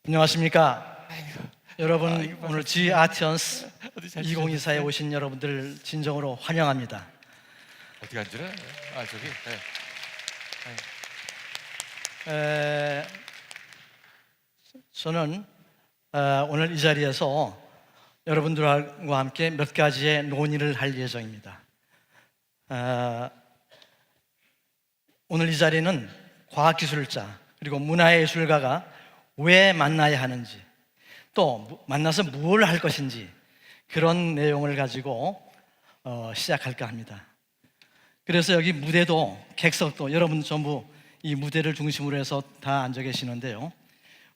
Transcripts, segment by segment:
안녕하십니까. 여러분, 오늘 박사님. G 아티언스 어디 잘 2024에 오신 여러분들 진정으로 환영합니다. 어떻게 앉으라? 저기. 에, 저는 오늘 이 자리에서 여러분들과 함께 몇 가지의 논의를 할 예정입니다. 오늘 이 자리는 과학기술자 그리고 문화예술가가 왜 만나야 하는지, 또 만나서 무엇을 할 것인지, 그런 내용을 가지고 시작할까 합니다. 그래서 여기 무대도 객석도 여러분 전부 이 무대를 중심으로 해서 다 앉아 계시는데요,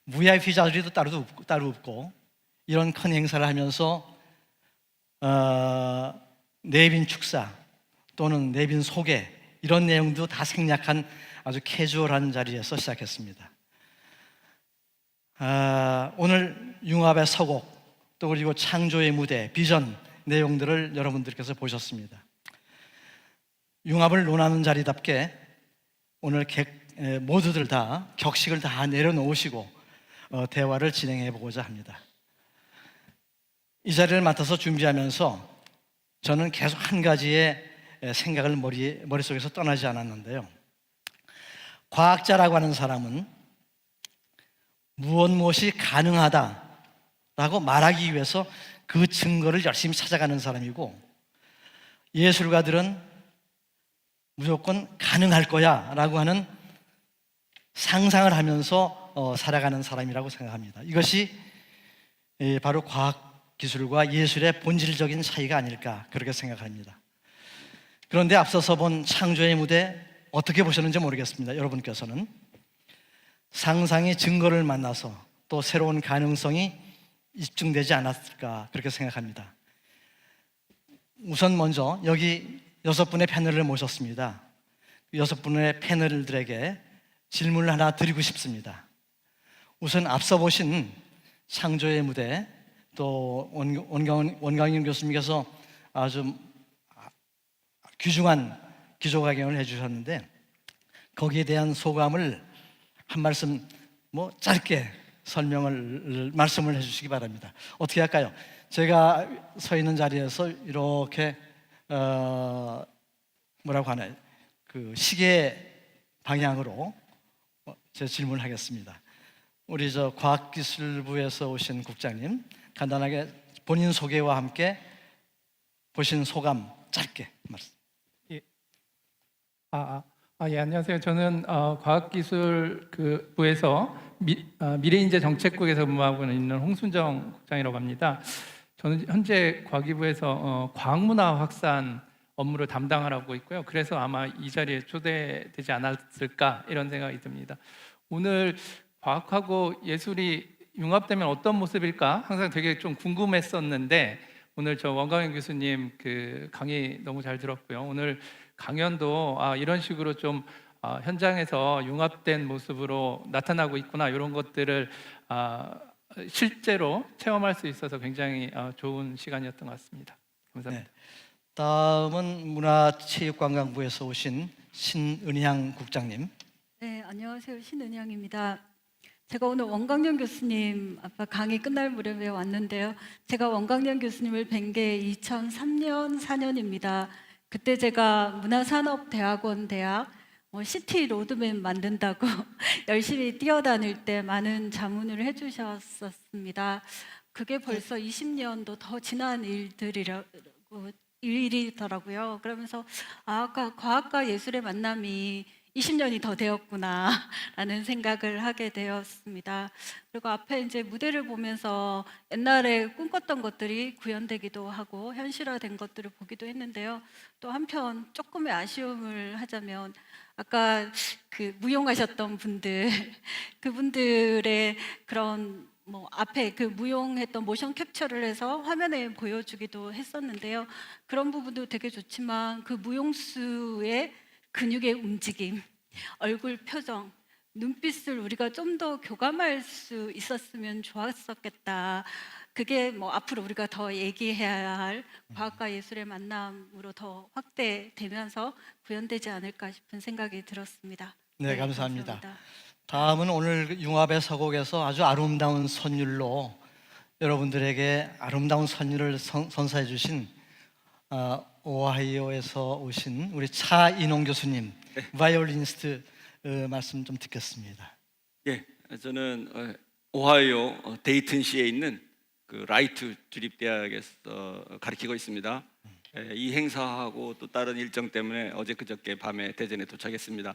VIP 자리도 따로 없고 이런 큰 행사를 하면서 내빈 축사 또는 내빈 소개, 이런 내용도 다 생략한 아주 캐주얼한 자리에서 시작했습니다. 오늘 융합의 서곡, 또 그리고 창조의 무대, 비전 내용들을 여러분들께서 보셨습니다. 융합을 논하는 자리답게 오늘 모두들 다 격식을 다 내려놓으시고 대화를 진행해 보고자 합니다. 이 자리를 맡아서 준비하면서 저는 계속 한 가지의 생각을 머릿속에서 떠나지 않았는데요, 과학자라고 하는 사람은 무엇이 가능하다라고 말하기 위해서 그 증거를 열심히 찾아가는 사람이고, 예술가들은 무조건 가능할 거야 라고 하는 상상을 하면서 살아가는 사람이라고 생각합니다. 이것이 바로 과학기술과 예술의 본질적인 차이가 아닐까, 그렇게 생각합니다. 그런데 앞서서 본 창조의 무대 어떻게 보셨는지 모르겠습니다. 여러분께서는 상상의 증거를 만나서 또 새로운 가능성이 입증되지 않았을까, 그렇게 생각합니다. 우선 먼저 여기 6분의 패널을 모셨습니다. 6분의 패널들에게 질문을 하나 드리고 싶습니다. 우선 앞서 보신 창조의 무대, 또 원광인 교수님께서 아주 귀중한 기조강연을 해주셨는데, 거기에 대한 소감을 한 말씀 짧게 말씀을 해주시기 바랍니다. 어떻게 할까요? 제가 서 있는 자리에서 이렇게 뭐라고 하나요? 그 시계 방향으로 제 질문을 하겠습니다. 우리 과학기술부에서 오신 국장님, 간단하게 본인 소개와 함께 보신 소감 짧게 말씀. 예. 예, 안녕하세요. 저는 과학기술부에서 미래인재정책국에서 근무하고 있는 홍순정 국장이라고 합니다. 저는 현재 과기부에서 과학문화 확산 업무를 담당하고 있고요. 그래서 아마 이 자리에 초대되지 않았을까, 이런 생각이 듭니다. 오늘 과학하고 예술이 융합되면 어떤 모습일까 항상 되게 좀 궁금했었는데, 오늘 저 원광현 교수님 그 강의 너무 잘 들었고요. 오늘 강연도 이런 식으로 좀 현장에서 융합된 모습으로 나타나고 있구나, 이런 것들을 실제로 체험할 수 있어서 굉장히 좋은 시간이었던 것 같습니다. 감사합니다. 네. 다음은 문화체육관광부에서 오신 신은향 국장님. 네, 안녕하세요. 신은향입니다. 제가 오늘 원광현 교수님 아까 강의 끝날 무렵에 왔는데요, 제가 원광현 교수님을 뵌 게 2003년, 4년입니다. 그때 제가 문화산업대학원 대학 시티 로드맵 만든다고 열심히 뛰어다닐 때 많은 자문을 해주셨었습니다. 그게 벌써 20년도 더 지난 일이더라고요. 그러면서 아까 과학과 예술의 만남이 20년이 더 되었구나 라는 생각을 하게 되었습니다. 그리고 앞에 이제 무대를 보면서 옛날에 꿈꿨던 것들이 구현되기도 하고 현실화된 것들을 보기도 했는데요, 또 한편 조금의 아쉬움을 하자면 아까 그 무용하셨던 분들 그분들의 그런 앞에 그 무용했던 모션 캡처를 해서 화면에 보여주기도 했었는데요, 그런 부분도 되게 좋지만 그 무용수의 근육의 움직임, 얼굴 표정, 눈빛을 우리가 좀 더 교감할 수 있었으면 좋았었겠다. 그게 앞으로 우리가 더 얘기해야 할 과학과 예술의 만남으로 더 확대되면서 구현되지 않을까 싶은 생각이 들었습니다. 네, 감사합니다. 감사합니다. 다음은 오늘 융합의 서곡에서 아주 아름다운 선율로 여러분들에게 아름다운 선율을 선사해 주신 오하이오에서 오신 우리 차인홍 교수님, 바이올리니스트 말씀 좀 듣겠습니다. 예, 저는 오하이오 데이튼시에 있는 그 라이트 주립대학에서 가르치고 있습니다. 이 행사하고 또 다른 일정 때문에 어제 그저께 밤에 대전에 도착했습니다.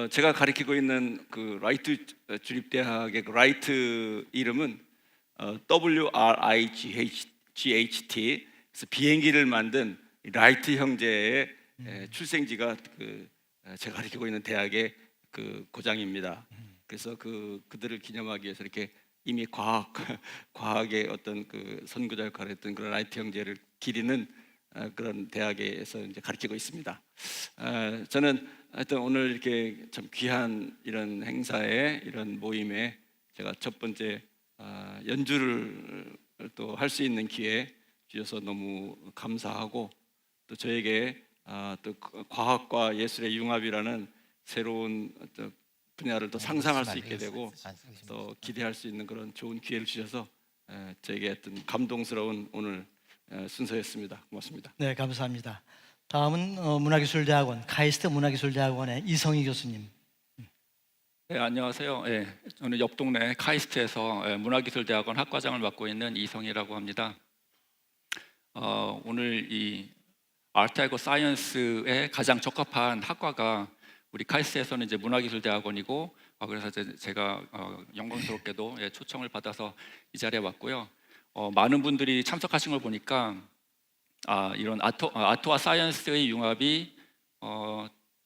제가 가르치고 있는 그 라이트 주립대학의 그 라이트 이름은 WRIGHT, 그래서 비행기를 만든 라이트 형제의 출생지가 제가 가르치고 있는 대학의 그 고장입니다. 그래서 그들을 기념하기 위해서 이렇게 이미 과학의 어떤 그 선구자 역할을 했던 그런 라이트 형제를 기리는 그런 대학에서 이제 가르치고 있습니다. 저는 하여튼 오늘 이렇게 참 귀한 이런 행사에, 이런 모임에 제가 첫 번째 연주를 또 할 수 있는 기회 주셔서 너무 감사하고, 또 저에게 또 과학과 예술의 융합이라는 새로운 어떤 분야를 또 상상할 수 있게 되고 또 기대할 수 있는 그런 좋은 기회를 주셔서 저에게 어떤 감동스러운 오늘 순서였습니다. 고맙습니다. 네, 감사합니다. 다음은 문화기술대학원 카이스트 문화기술대학원의 이성희 교수님. 네, 안녕하세요. 저는 옆 동네 카이스트에서 문화기술대학원 학과장을 맡고 있는 이성희라고 합니다. 오늘 이 아트 앤 사이언스에 가장 적합한 학과가 우리 카이스트에서는 이제 문화기술대학원이고, 그래서 제가 영광스럽게도 초청을 받아서 이 자리에 왔고요. 많은 분들이 참석하신 걸 보니까 이런 아트와 사이언스의 융합이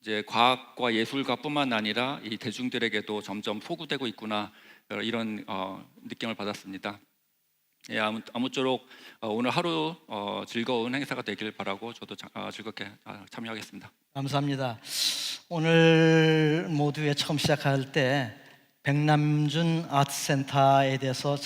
이제 과학과 예술가뿐만 아니라 이 대중들에게도 점점 포구되고 있구나, 이런 느낌을 받았습니다. 아무쪼록 오늘 하루 즐거운 행사가 되길 바라고 저도 즐겁게 참여하겠습니다. 감사합니다. 오늘 모두에 처음 시작할 때 백남준 아트센터에 대해서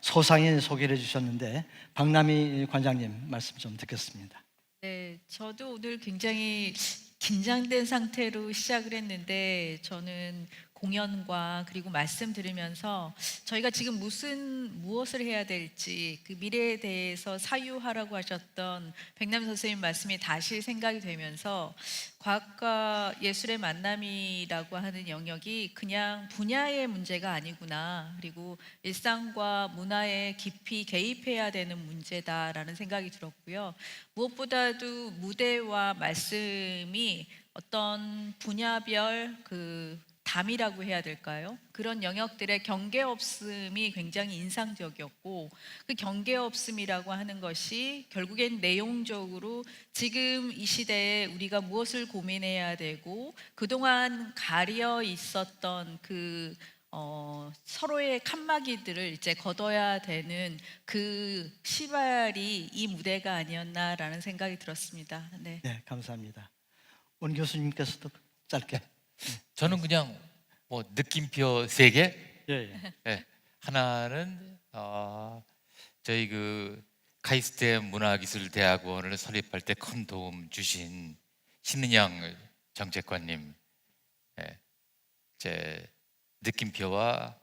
소상히 소개를 해주셨는데, 박남희 관장님 말씀 좀 듣겠습니다. 네, 저도 오늘 굉장히 긴장된 상태로 시작을 했는데, 저는 공연과 그리고 말씀 들으면서 저희가 지금 무엇을 해야 될지, 그 미래에 대해서 사유하라고 하셨던 백남 선생님 말씀이 다시 생각이 되면서, 과학과 예술의 만남이라고 하는 영역이 그냥 분야의 문제가 아니구나, 그리고 일상과 문화에 깊이 개입해야 되는 문제다라는 생각이 들었고요. 무엇보다도 무대와 말씀이 어떤 분야별 담이라고 해야 될까요? 그런 영역들의 경계 없음이 굉장히 인상적이었고, 그 경계 없음이라고 하는 것이 결국엔 내용적으로 지금 이 시대에 우리가 무엇을 고민해야 되고, 그동안 가려 있었던 서로의 칸막이들을 이제 걷어야 되는 그 시발이 이 무대가 아니었나라는 생각이 들었습니다. 네, 네, 감사합니다. 원 교수님께서도 짧게. 저는 그냥 뭐 느낌표 3개. 예. 예. 하나는 저희 그 카이스트 문화기술대학원을 설립할 때 큰 도움 주신 신은영 정책관님, 제 느낌표와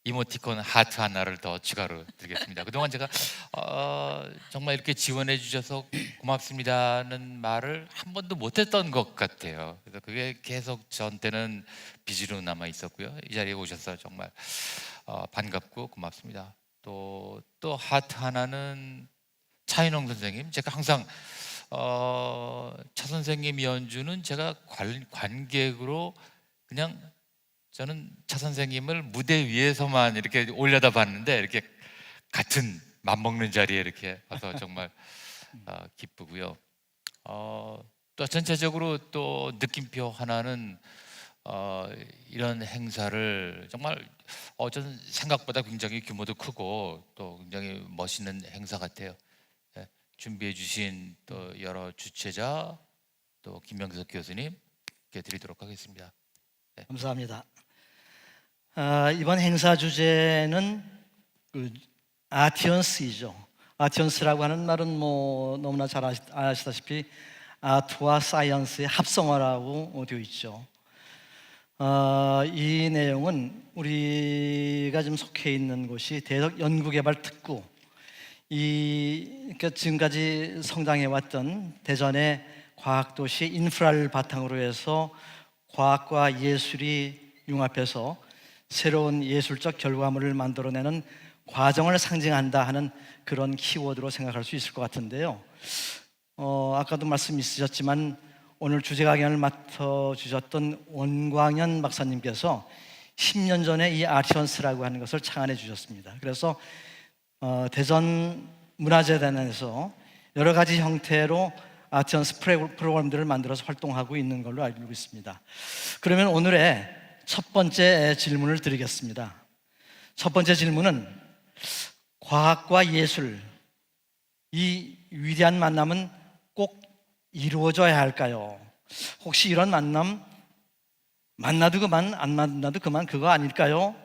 이모티콘 하트 하나를 더 추가로 드리겠습니다. 그동안 제가 정말 이렇게 지원해 주셔서 고맙습니다는 말을 한 번도 못했던 것 같아요. 그래서 그게 계속 저한테는 빚으로 남아 있었고요. 이 자리에 오셔서 정말 반갑고 고맙습니다. 또 하트 하나는 차인홍 선생님. 제가 항상 차 선생님 연주는 제가 관객으로 그냥, 저는 차 선생님을 무대 위에서만 이렇게 올려다 봤는데, 이렇게 같은 맘먹는 자리에 이렇게 와서 정말 기쁘고요. 또 전체적으로 또 느낌표 하나는 이런 행사를 정말 저는 생각보다 굉장히 규모도 크고 또 굉장히 멋있는 행사 같아요. 준비해 주신 또 여러 주최자, 또 김명석 교수님께 드리도록 하겠습니다. 감사합니다. 이번 행사 주제는 아티언스이죠. 아티언스라고 하는 말은 뭐 너무나 잘 아시다시피 아트와 사이언스의 합성어라고 되어 있죠. 이 내용은 우리가 지금 속해 있는 곳이 대덕 연구개발특구, 그러니까 지금까지 성장해 왔던 대전의 과학도시 인프라를 바탕으로 해서 과학과 예술이 융합해서 새로운 예술적 결과물을 만들어내는 과정을 상징한다 하는 그런 키워드로 생각할 수 있을 것 같은데요. 아까도 말씀 있으셨지만 오늘 주제 강연을 맡아주셨던 원광현 박사님께서 10년 전에 이 아티언스라고 하는 것을 창안해 주셨습니다. 그래서 대전 문화재단에서 여러 가지 형태로 아티언스 프로그램들을 만들어서 활동하고 있는 걸로 알고 있습니다. 그러면 오늘의 첫 번째 질문을 드리겠습니다. 첫 번째 질문은 과학과 예술, 이 위대한 만남은 꼭 이루어져야 할까요? 혹시 이런 만남 만나도 그만 안 만나도 그만 그거 아닐까요?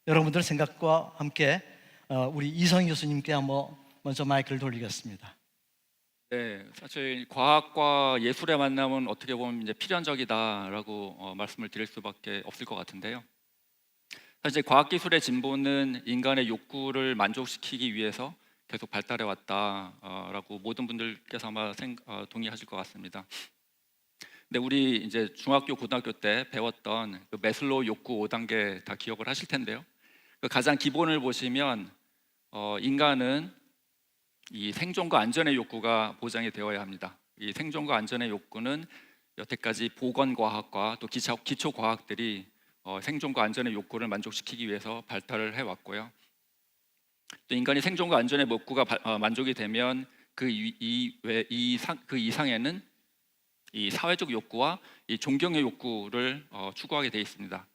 여러분들 생각과 함께 우리 이성 교수님께 한번 먼저 마이크를 돌리겠습니다. 네, 사실 과학과 예술의 만남은 어떻게 보면 이제 필연적이다라고 말씀을 드릴 수밖에 없을 것 같은데요. 사실 과학기술의 진보는 인간의 욕구를 만족시키기 위해서 계속 발달해 왔다라고 모든 분들께서 아마 동의하실 것 같습니다. 근데 우리 이제 중학교, 고등학교 때 배웠던 그 매슬로우 욕구 5단계 다 기억을 하실 텐데요. 그 가장 기본을 보시면 인간은 이 생존과 안전의 욕구가 보장이 되어야 합니다. 이 생존과 안전의 욕구는 여태까지 보건과학과 또 기초과학들이 생존과 안전의 욕구를 만족시키기 위해서 발달을 해왔고요. 또 인간이 생존과 안전의 욕구가 만족이 되면 그 이상에는 이 사회적 욕구와 이 존경의 욕구를 추구하게 되어 있습니다.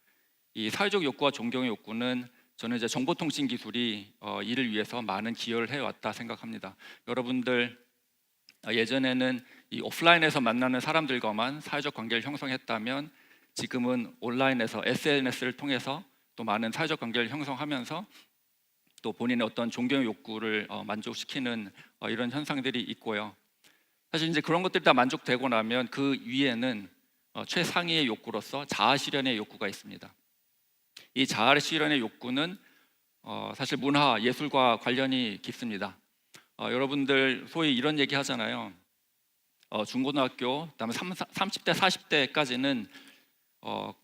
이 사회적 욕구와 존경의 욕구는 저는 이제 정보통신 기술이 이를 위해서 많은 기여를 해왔다 생각합니다. 여러분들 예전에는 이 오프라인에서 만나는 사람들과만 사회적 관계를 형성했다면 지금은 온라인에서 SNS를 통해서 또 많은 사회적 관계를 형성하면서 또 본인의 어떤 존경의 욕구를 만족시키는 이런 현상들이 있고요. 사실 이제 그런 것들이 다 만족되고 나면 그 위에는 최상위의 욕구로서 자아 실현의 욕구가 있습니다. 이 자아 실현의 욕구는 사실 문화, 예술과 관련이 깊습니다. 여러분들 소위 이런 얘기 하잖아요. 중고등학교, 그다음에 30대, 40대까지는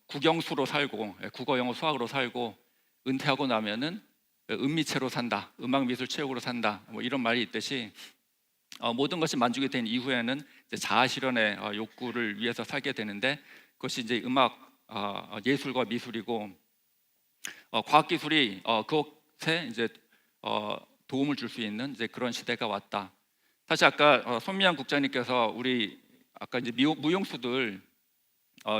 국영수로 살고 국어, 영어, 수학으로 살고 은퇴하고 나면은 은미체로 산다, 음악미술 체육으로 산다, 뭐 이런 말이 있듯이 모든 것이 만족이 된 이후에는 이제 자아 실현의 욕구를 위해서 살게 되는데 그것이 이제 음악, 예술과 미술이고 과학기술이 그것에 이제 도움을 줄 수 있는 이제 그런 시대가 왔다. 사실 아까 손미양 국장님께서 우리 아까 이제 무용수들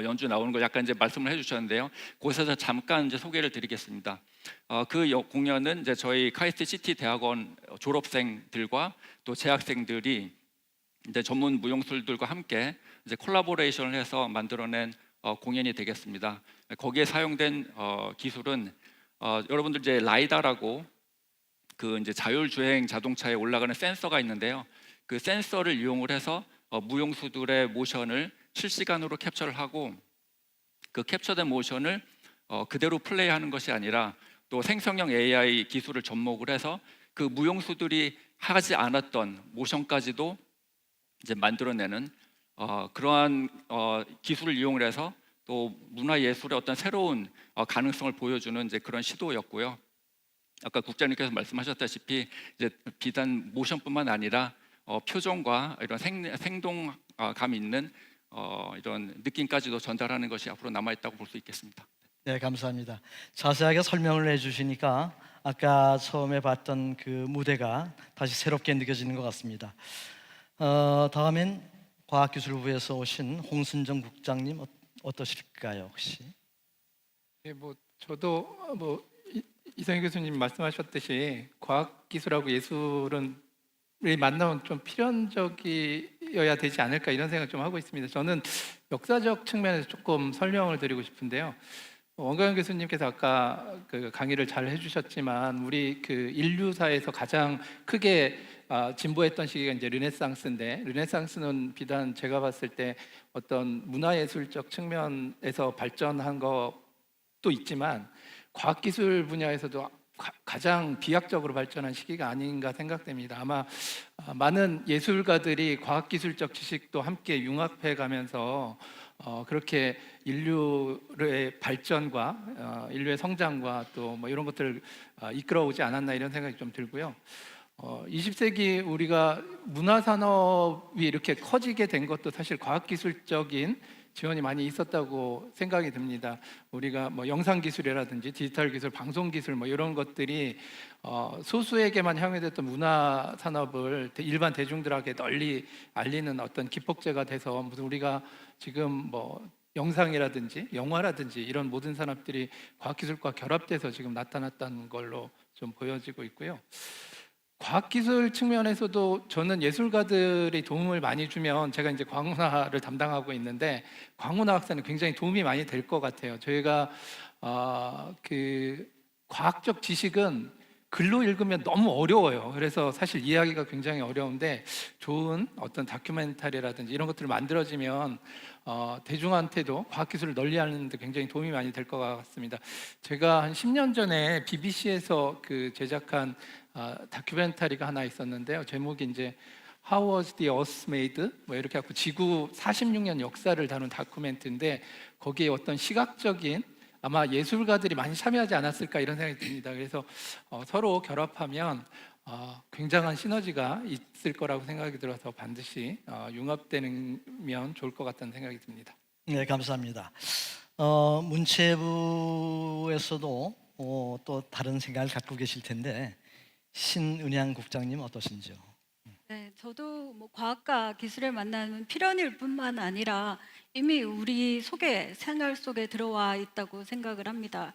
연주 나오는 거 약간 이제 말씀을 해주셨는데요. 그곳에서 잠깐 이제 소개를 드리겠습니다. 그 공연은 이제 저희 카이스트 시티 대학원 졸업생들과 또 재학생들이 이제 전문 무용술들과 함께 이제 콜라보레이션을 해서 만들어낸 공연이 되겠습니다. 거기에 사용된 기술은 여러분들 이제 라이다라고 그 이제 자율주행 자동차에 올라가는 센서가 있는데요. 그 센서를 이용을 해서 무용수들의 모션을 실시간으로 캡처를 하고 그 캡처된 모션을 그대로 플레이하는 것이 아니라 또 생성형 AI 기술을 접목을 해서 그 무용수들이 하지 않았던 모션까지도 이제 만들어내는 그러한 기술을 이용을 해서 또 문화예술의 어떤 새로운 가능성을 보여주는 이제 그런 시도였고요. 아까 국장님께서 말씀하셨다시피 이제 비단 모션뿐만 아니라 표정과 이런 생동감 있는 이런 느낌까지도 전달하는 것이 앞으로 남아있다고 볼 수 있겠습니다. 네, 감사합니다. 자세하게 설명을 해주시니까 아까 처음에 봤던 그 무대가 다시 새롭게 느껴지는 것 같습니다. 다음엔 과학기술부에서 오신 홍순정 국장님 어떠실까요, 혹시? 네, 저도 이성희 교수님 말씀하셨듯이 과학기술하고 예술은 우리 만나면 좀 필연적이어야 되지 않을까 이런 생각 좀 하고 있습니다. 저는 역사적 측면에서 조금 설명을 드리고 싶은데요. 원가영 교수님께서 아까 그 강의를 잘 해주셨지만 우리 그 인류사에서 가장 크게 진보했던 시기가 이제 르네상스인데, 르네상스는 비단 제가 봤을 때 어떤 문화예술적 측면에서 발전한 것도 있지만 과학기술 분야에서도 가장 비약적으로 발전한 시기가 아닌가 생각됩니다. 아마 많은 예술가들이 과학기술적 지식도 함께 융합해 가면서 그렇게 인류의 발전과 인류의 성장과 또 뭐 이런 것들을 이끌어오지 않았나 이런 생각이 좀 들고요. 20세기 우리가 문화 산업이 이렇게 커지게 된 것도 사실 과학기술적인 지원이 많이 있었다고 생각이 듭니다. 우리가 뭐 영상 기술이라든지 디지털 기술, 방송 기술 뭐 이런 것들이 소수에게만 향유됐던 문화 산업을 일반 대중들에게 널리 알리는 어떤 기폭제가 돼서 무슨 우리가 지금 뭐 영상이라든지 영화라든지 이런 모든 산업들이 과학기술과 결합돼서 지금 나타났다는 걸로 좀 보여지고 있고요. 과학기술 측면에서도 저는 예술가들이 도움을 많이 주면, 제가 이제 광문화를 담당하고 있는데 광문화 학사는 굉장히 도움이 많이 될 것 같아요. 저희가 그 과학적 지식은 글로 읽으면 너무 어려워요. 그래서 사실 이해하기가 굉장히 어려운데 좋은 어떤 다큐멘터리라든지 이런 것들을 만들어지면 대중한테도 과학기술을 널리 하는 데 굉장히 도움이 많이 될 것 같습니다. 제가 한 10년 전에 BBC에서 그 제작한 다큐멘터리가 하나 있었는데요. 제목이 이제 How was the Earth made? 뭐 이렇게 하고 지구 46년 역사를 다룬 다큐멘터리인데 거기에 어떤 시각적인 아마 예술가들이 많이 참여하지 않았을까 이런 생각이 듭니다. 그래서 서로 결합하면 굉장한 시너지가 있을 거라고 생각이 들어서 반드시 융합되면 좋을 것 같다는 생각이 듭니다. 네, 감사합니다. 문체부에서도 또 다른 생각을 갖고 계실 텐데 신은양 국장님 어떠신지요? 네, 저도 뭐 과학과 기술의 만남은 필연일 뿐만 아니라 이미 우리 속에, 생활 속에 들어와 있다고 생각을 합니다.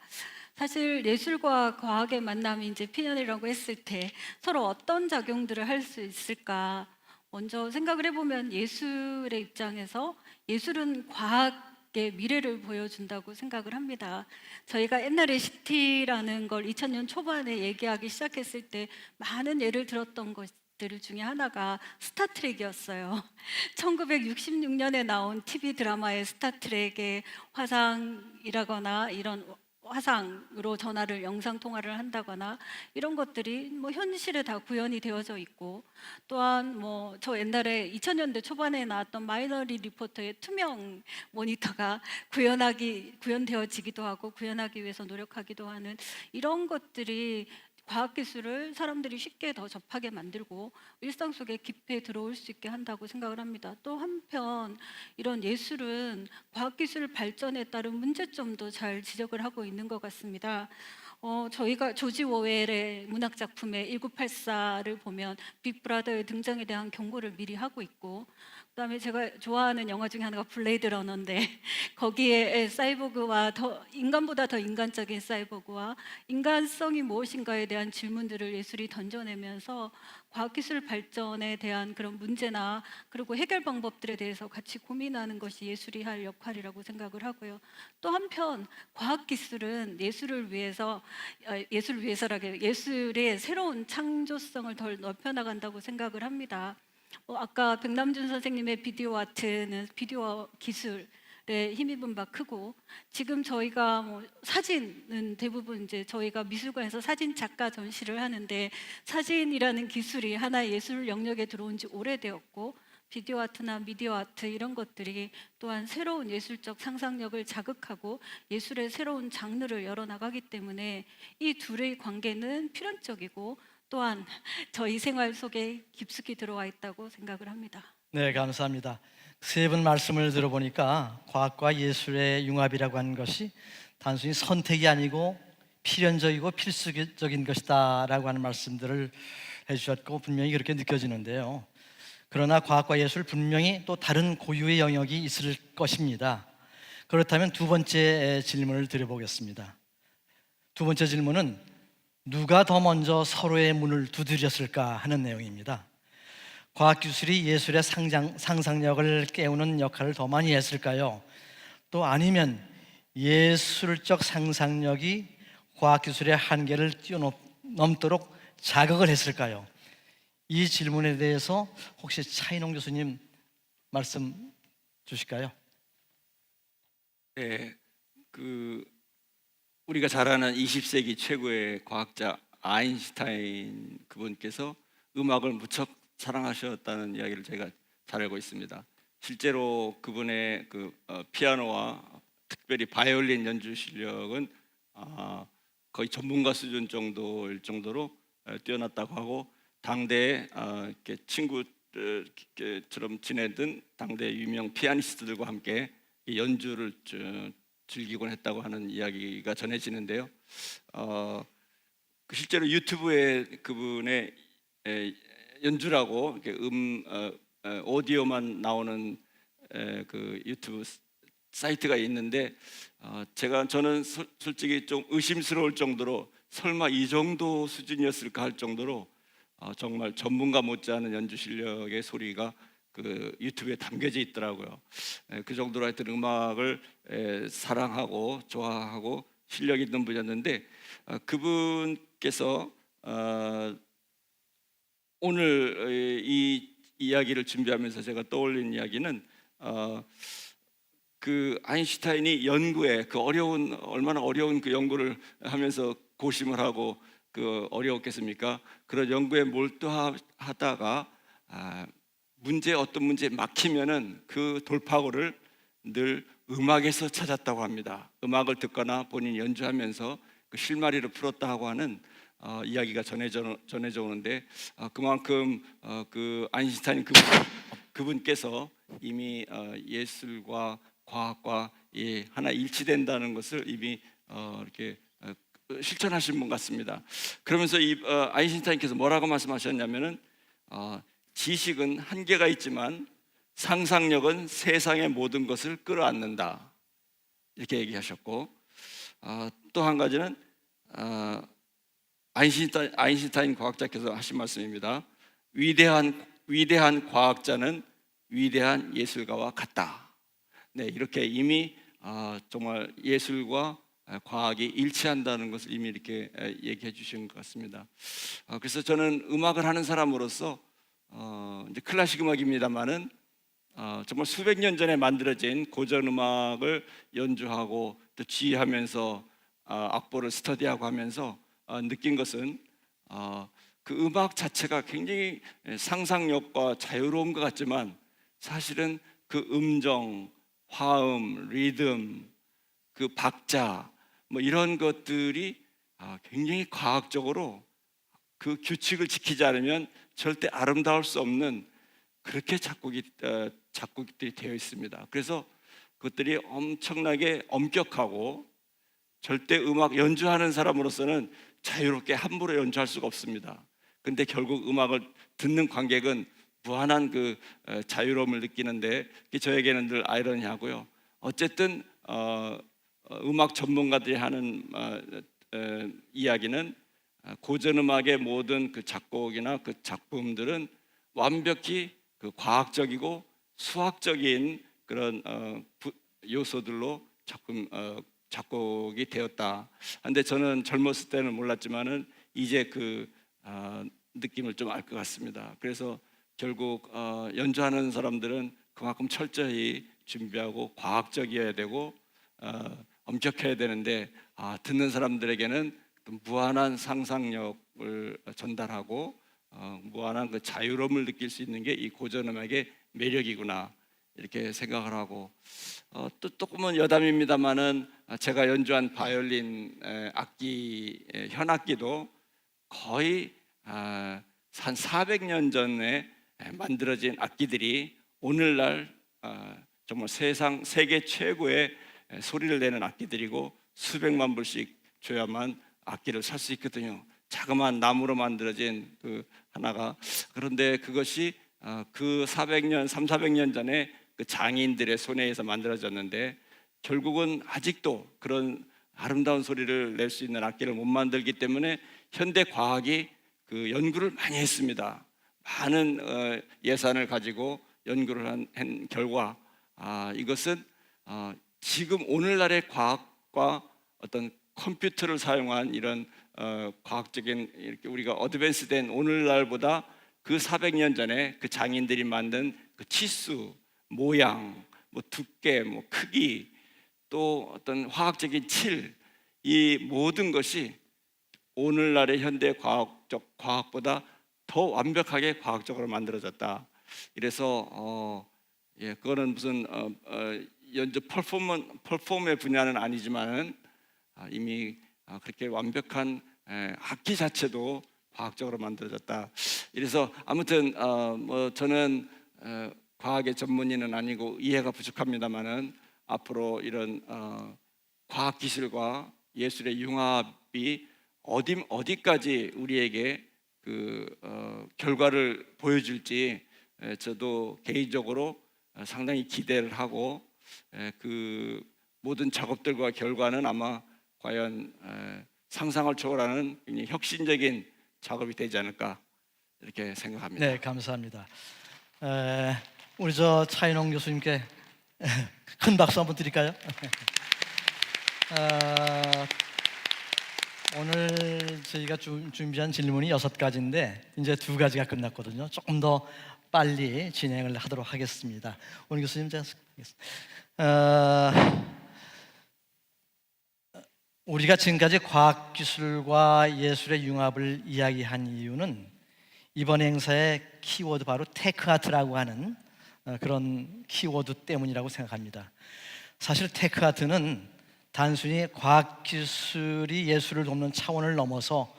사실 예술과 과학의 만남이 이제 필연이라고 했을 때 서로 어떤 작용들을 할 수 있을까? 먼저 생각을 해보면 예술의 입장에서 예술은 과학의 미래를 보여준다고 생각을 합니다. 저희가 옛날에 CT라는 걸 2000년 초반에 얘기하기 시작했을 때 많은 예를 들었던 것들 중에 하나가 스타트rek이었어요. 1966년에 나온 TV 드라마의 스타트rek의 화상이라거나 이런 화상으로 전화를 영상 통화를 한다거나 이런 것들이 뭐 현실에 다 구현이 되어져 있고, 또한 뭐 저 옛날에 2000년대 초반에 나왔던 마이너리 리포터의 투명 모니터가 구현되어지기도 하고 구현하기 위해서 노력하기도 하는 이런 것들이 과학기술을 사람들이 쉽게 더 접하게 만들고 일상 속에 깊이 들어올 수 있게 한다고 생각을 합니다. 또 한편 이런 예술은 과학기술 발전에 따른 문제점도 잘 지적을 하고 있는 것 같습니다. 저희가 조지 오웰의 문학작품의 1984를 보면 빅브라더의 등장에 대한 경고를 미리 하고 있고, 그다음에 제가 좋아하는 영화 중에 하나가 블레이드 러너인데 거기에 사이보그와 인간보다 더 인간적인 사이보그와 인간성이 무엇인가에 대한 질문들을 예술이 던져내면서 과학기술 발전에 대한 그런 문제나 그리고 해결 방법들에 대해서 같이 고민하는 것이 예술이 할 역할이라고 생각을 하고요. 또 한편 과학기술은 예술을 위해서라기보다 예술의 새로운 창조성을 더 넓혀나간다고 생각을 합니다. 아까 백남준 선생님의 비디오 아트는 비디오 기술에 힘입은 바 크고, 지금 저희가 뭐 사진은 대부분 이제 저희가 미술관에서 사진 작가 전시를 하는데 사진이라는 기술이 하나의 예술 영역에 들어온 지 오래되었고, 비디오 아트나 미디어 아트 이런 것들이 또한 새로운 예술적 상상력을 자극하고 예술의 새로운 장르를 열어나가기 때문에 이 둘의 관계는 필연적이고 또한 저희 생활 속에 깊숙이 들어와 있다고 생각을 합니다. 네, 감사합니다. 세 분 말씀을 들어보니까 과학과 예술의 융합이라고 하는 것이 단순히 선택이 아니고 필연적이고 필수적인 것이다라고 하는 말씀들을 해주셨고 분명히 그렇게 느껴지는데요. 그러나 과학과 예술 분명히 또 다른 고유의 영역이 있을 것입니다. 그렇다면 두 번째 질문을 드려보겠습니다. 두 번째 질문은 누가 더 먼저 서로의 문을 두드렸을까 하는 내용입니다. 과학기술이 예술의 상상력을 깨우는 역할을 더 많이 했을까요? 또 아니면 예술적 상상력이 과학기술의 한계를 뛰어넘도록 자극을 했을까요? 이 질문에 대해서 혹시 차인홍 교수님 말씀 주실까요? 네, 그 우리가 잘 아는 20세기 최고의 과학자 아인슈타인 그분께서 음악을 무척 사랑하셨다는 이야기를 제가 잘 알고 있습니다. 실제로 그분의 피아노와 특별히 바이올린 연주 실력은 거의 전문가 수준 정도일 정도로 뛰어났다고 하고, 당대에 이렇게 친구처럼 지내던 당대 유명 피아니스트들과 함께 이 연주를 즐기곤 했다고 하는 이야기가 전해지는데요. 실제로 유튜브에 그분의 연주라고 이렇게 오디오만 나오는 그 유튜브 사이트가 있는데, 저는 솔직히 좀 의심스러울 정도로 설마 이 정도 수준이었을까 할 정도로 정말 전문가 못지않은 연주 실력의 소리가 그 유튜브에 담겨져 있더라고요. 그 정도로 하여튼 음악을 사랑하고 좋아하고 실력 있는 분이었는데, 그분께서 오늘 이 이야기를 준비하면서 제가 떠올린 이야기는 그 아인슈타인이 연구에 얼마나 어려운 그 연구를 하면서 고심을 하고 어려웠겠습니까? 그런 연구에 몰두하다가 어떤 문제에 막히면은 그 돌파구를 늘 음악에서 찾았다고 합니다. 음악을 듣거나 본인이 연주하면서 그 실마리를 풀었다고 하는 이야기가 전해져 오는데, 그만큼 그 아인슈타인 그분께서 이미 예술과 과학과 하나 일치된다는 것을 이미 이렇게 실천하신 분 같습니다. 그러면서 아인슈타인께서 뭐라고 말씀하셨냐면은 지식은 한계가 있지만 상상력은 세상의 모든 것을 끌어안는다, 이렇게 얘기하셨고, 또 한 가지는 아인슈타인 과학자께서 하신 말씀입니다. 위대한 과학자는 위대한 예술가와 같다. 네, 이렇게 이미 정말 예술과 과학이 일치한다는 것을 이미 이렇게 얘기해 주신 것 같습니다. 그래서 저는 음악을 하는 사람으로서 이제 클래식 음악입니다만은 정말 수백 년 전에 만들어진 고전 음악을 연주하고 또 지휘하면서 악보를 스터디하고 하면서 느낀 것은 그 음악 자체가 굉장히 상상력과 자유로운 것 같지만, 사실은 그 음정, 화음, 리듬, 그 박자 뭐 이런 것들이 굉장히 과학적으로 그 규칙을 지키지 않으면 절대 아름다울 수 없는 그렇게 작곡들이 되어 있습니다. 그래서 그것들이 엄청나게 엄격하고, 절대 음악 연주하는 사람으로서는 자유롭게 함부로 연주할 수가 없습니다. 근데 결국 음악을 듣는 관객은 무한한 그 자유로움을 느끼는데, 저에게는 늘 아이러니하고요. 어쨌든 음악 전문가들이 하는 이야기는 고전 음악의 모든 그 작곡이나 그 작품들은 완벽히 그 과학적이고 수학적인 그런 요소들로 작곡이 되었다. 근데 저는 젊었을 때는 몰랐지만은 이제 그 느낌을 좀 알 것 같습니다. 그래서 결국 연주하는 사람들은 그만큼 철저히 준비하고 과학적이어야 되고 엄격해야 되는데, 듣는 사람들에게는 무한한 상상력을 전달하고 무한한 그 자유로움을 느낄 수 있는 게 이 고전 음악의 매력이구나, 이렇게 생각을 하고, 또 조금은 여담입니다만은 제가 연주한 바이올린 악기, 현악기도 거의 한 400년 전에 만들어진 악기들이 오늘날 정말 세계 최고의 소리를 내는 악기들이고, 수백만 불씩 줘야만 악기를 살 수 있거든요. 자그마한 나무로 만들어진 그 하나가. 그런데 그것이 그 400년 전에 그 장인들의 손에 의해서 만들어졌는데, 결국은 아직도 그런 아름다운 소리를 낼 수 있는 악기를 못 만들기 때문에 현대 과학이 그 연구를 많이 했습니다. 많은 예산을 가지고 연구를 한 결과, 이것은 지금 오늘날의 과학과 어떤 컴퓨터를 사용한 이런 과학적인 이렇게 우리가 어드밴스된 오늘날보다 그 400년 전에 그 장인들이 만든 그 치수, 모양, 뭐 두께, 뭐 크기, 또 어떤 화학적인 칠, 이 모든 것이 오늘날의 현대 과학보다 더 완벽하게 과학적으로 만들어졌다. 이래서 그거는 무슨 연주 퍼폼의 분야는 아니지만은 이미 그렇게 완벽한 악기 자체도 과학적으로 만들어졌다. 이래서 아무튼 뭐 저는 과학의 전문의는 아니고 이해가 부족합니다만은 앞으로 이런 과학 기술과 예술의 융합이 어디까지 우리에게 그 결과를 보여줄지 저도 개인적으로 상당히 기대를 하고 그 모든 작업들과 결과는 아마 과연 상상을 초월하는 굉장히 혁신적인 작업이 되지 않을까 이렇게 생각합니다. 네, 감사합니다. 우리 차인홍 교수님께 큰 박수 한번 드릴까요? 오늘 저희가 준비한 질문이 6가지인데 이제 2가지가 끝났거든요. 조금 더 빨리 진행을 하도록 하겠습니다. 오늘 교수님 제가 우리가 지금까지 과학기술과 예술의 융합을 이야기한 이유는 이번 행사의 키워드 바로 테크아트라고 하는 그런 키워드 때문이라고 생각합니다. 사실 테크아트는 단순히 과학기술이 예술을 돕는 차원을 넘어서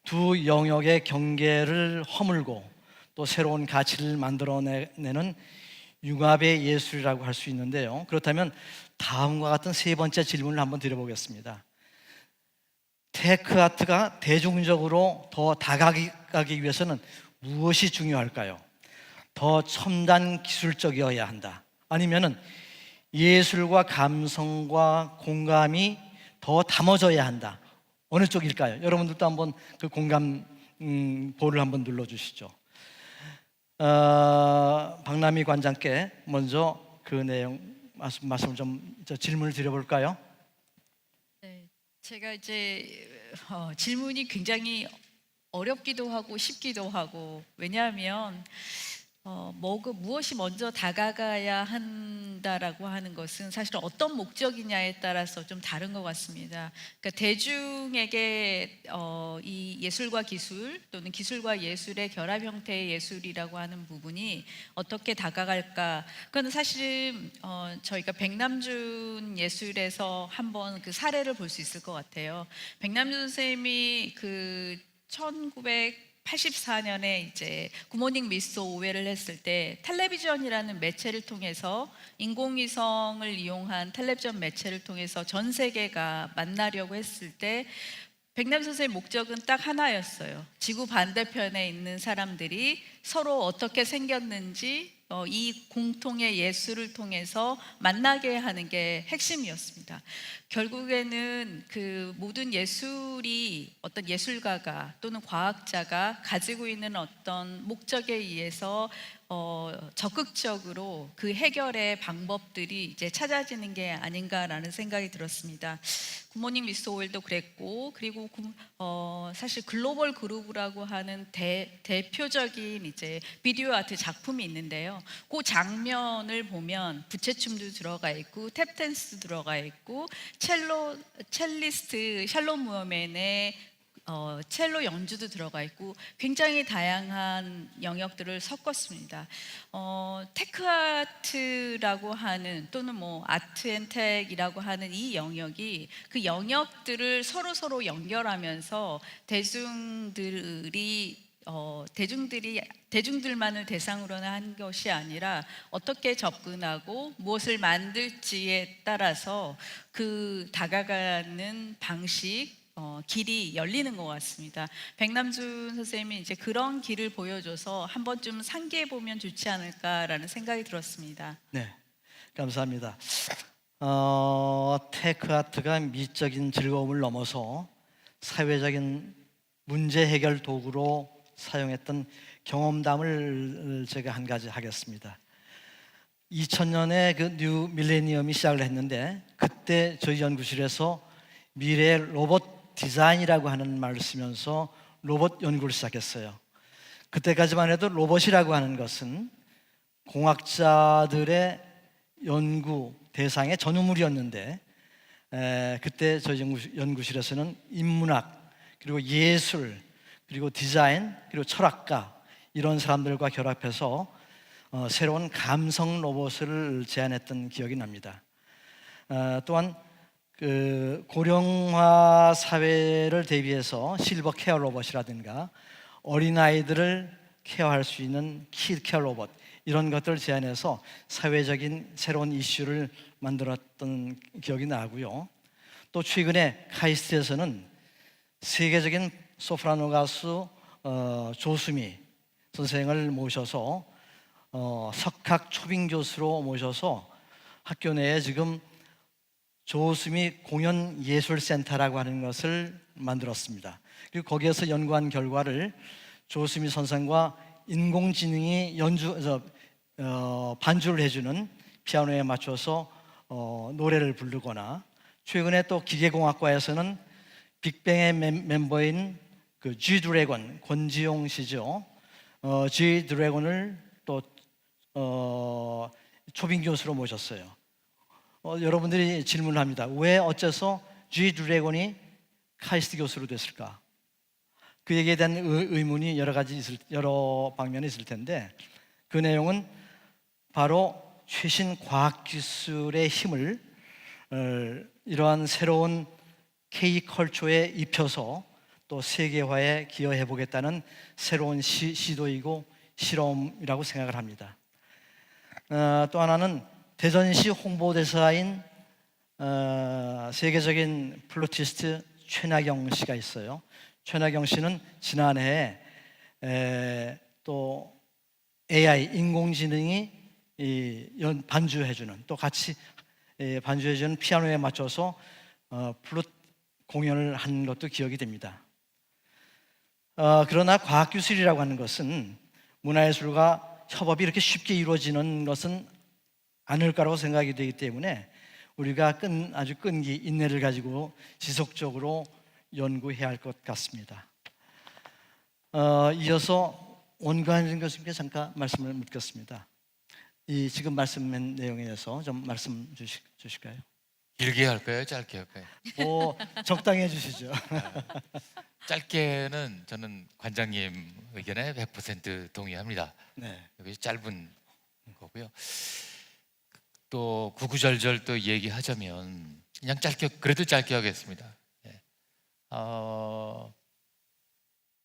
두 영역의 경계를 허물고 또 새로운 가치를 만들어내는 융합의 예술이라고 할 수 있는데요. 그렇다면 다음과 같은 3번째 질문을 한번 드려보겠습니다. 테크아트가 대중적으로 더 다가가기 위해서는 무엇이 중요할까요? 더 첨단 기술적이어야 한다. 아니면은 예술과 감성과 공감이 더 담아져야 한다. 어느 쪽일까요? 여러분들도 한번 그 공감 볼을 한번 눌러주시죠. 박남희 관장께 먼저 그 내용 말씀 좀 질문을 드려볼까요? 네, 제가 이제 질문이 굉장히 어렵기도 하고 쉽기도 하고 왜냐하면 무엇이 먼저 다가가야 한다라고 하는 것은 사실 어떤 목적이냐에 따라서 좀 다른 것 같습니다. 그러니까 대중에게 이 예술과 기술 또는 기술과 예술의 결합 형태의 예술이라고 하는 부분이 어떻게 다가갈까? 그건 사실은 저희가 백남준 예술에서 한번 그 사례를 볼 수 있을 것 같아요. 백남준 선생님이 그 1984년에 이제 굿모닝 미스 오웨를 했을 때 텔레비전이라는 매체를 통해서 인공위성을 이용한 텔레비전 매체를 통해서 전 세계가 만나려고 했을 때 백남 선생의 목적은 딱 하나였어요. 지구 반대편에 있는 사람들이 서로 어떻게 생겼는지 이 공통의 예술을 통해서 만나게 하는 게 핵심이었습니다. 결국에는 그 모든 예술이 어떤 예술가가 또는 과학자가 가지고 있는 어떤 목적에 의해서 적극적으로 그 해결의 방법들이 이제 찾아지는 게 아닌가라는 생각이 들었습니다. 굿모닝 미스 오웰도 그랬고, 그리고 사실 글로벌 그루브라고 하는 대표적인 이제 비디오 아트 작품이 있는데요. 그 장면을 보면 부채춤도 들어가 있고 탭댄스도 들어가 있고 첼리스트 샬롬 무어맨의 첼로 연주도 들어가 있고 굉장히 다양한 영역들을 섞었습니다. 테크아트라고 하는 또는 뭐 아트앤텍이라고 하는 이 영역이 그 영역들을 서로 연결하면서 대중들만을 대상으로 한 것이 아니라 어떻게 접근하고 무엇을 만들지에 따라서 그 다가가는 방식 길이 열리는 것 같습니다. 백남준 선생님이 이제 그런 길을 보여줘서 한번 좀 상기해 보면 좋지 않을까라는 생각이 들었습니다. 네, 감사합니다. 테크아트가 미적인 즐거움을 넘어서 사회적인 문제 해결 도구로 사용했던 경험담을 제가 한 가지 하겠습니다. 2000년에 그 뉴 밀레니엄이 시작을 했는데 그때 저희 연구실에서 미래의 로봇 디자인이라고 하는 말을 쓰면서 로봇 연구를 시작했어요. 그때까지만 해도 로봇이라고 하는 것은 공학자들의 연구 대상의 전유물이었는데 그때 저희 연구실에서는 인문학 그리고 예술 그리고 디자인 그리고 철학가 이런 사람들과 결합해서 새로운 감성 로봇을 제안했던 기억이 납니다. 또한 그 고령화 사회를 대비해서 실버 케어 로봇이라든가 어린아이들을 케어할 수 있는 키드 케어 로봇 이런 것들을 제안해서 사회적인 새로운 이슈를 만들었던 기억이 나고요. 또 최근에 카이스트에서는 세계적인 소프라노 가수 조수미 선생을 모셔서 석학 초빙 교수로 모셔서 학교 내에 지금 조수미 공연 예술센터라고 하는 것을 만들었습니다. 그리고 거기에서 연구한 결과를 조수미 선생과 인공지능이 반주를 해주는 피아노에 맞춰서 노래를 부르거나 최근에 또 기계공학과에서는 빅뱅의 멤버인 그 G 드래곤 권지용 씨죠. G 드래곤을 또 초빙 교수로 모셨어요. 여러분들이 질문을 합니다. 왜 어째서 G 드래곤이 카이스트 교수로 됐을까? 그 얘기에 대한 의문이 여러 방면에 있을 텐데 그 내용은 바로 최신 과학 기술의 힘을 이러한 새로운 K컬처에 입혀서 또 세계화에 기여해 보겠다는 새로운 시도이고 실험이라고 생각을 합니다. 또 하나는 대전시 홍보대사인 세계적인 플루티스트 최나경 씨가 있어요. 최나경 씨는 지난해에 또 AI 인공지능이 반주해주는 또 같이 반주해주는 피아노에 맞춰서 플룻 공연을 한 것도 기억이 됩니다. 그러나 과학기술이라고 하는 것은 문화예술과 협업이 이렇게 쉽게 이루어지는 것은 않을 거라고 생각이 되기 때문에 우리가 아주 끈기, 인내를 가지고 지속적으로 연구해야 할 것 같습니다. 이어서 원관진 교수님께 잠깐 말씀을 묻겠습니다. 이 지금 말씀한 내용에 대해서 좀 말씀 주실까요? 길게 할까요? 짧게 할까요? 적당히 해주시죠. 짧게는 저는 관장님 의견에 100% 동의합니다. 네. 여기 짧은 거고요. 또 구구절절 또 얘기하자면 그냥 그래도 짧게 하겠습니다.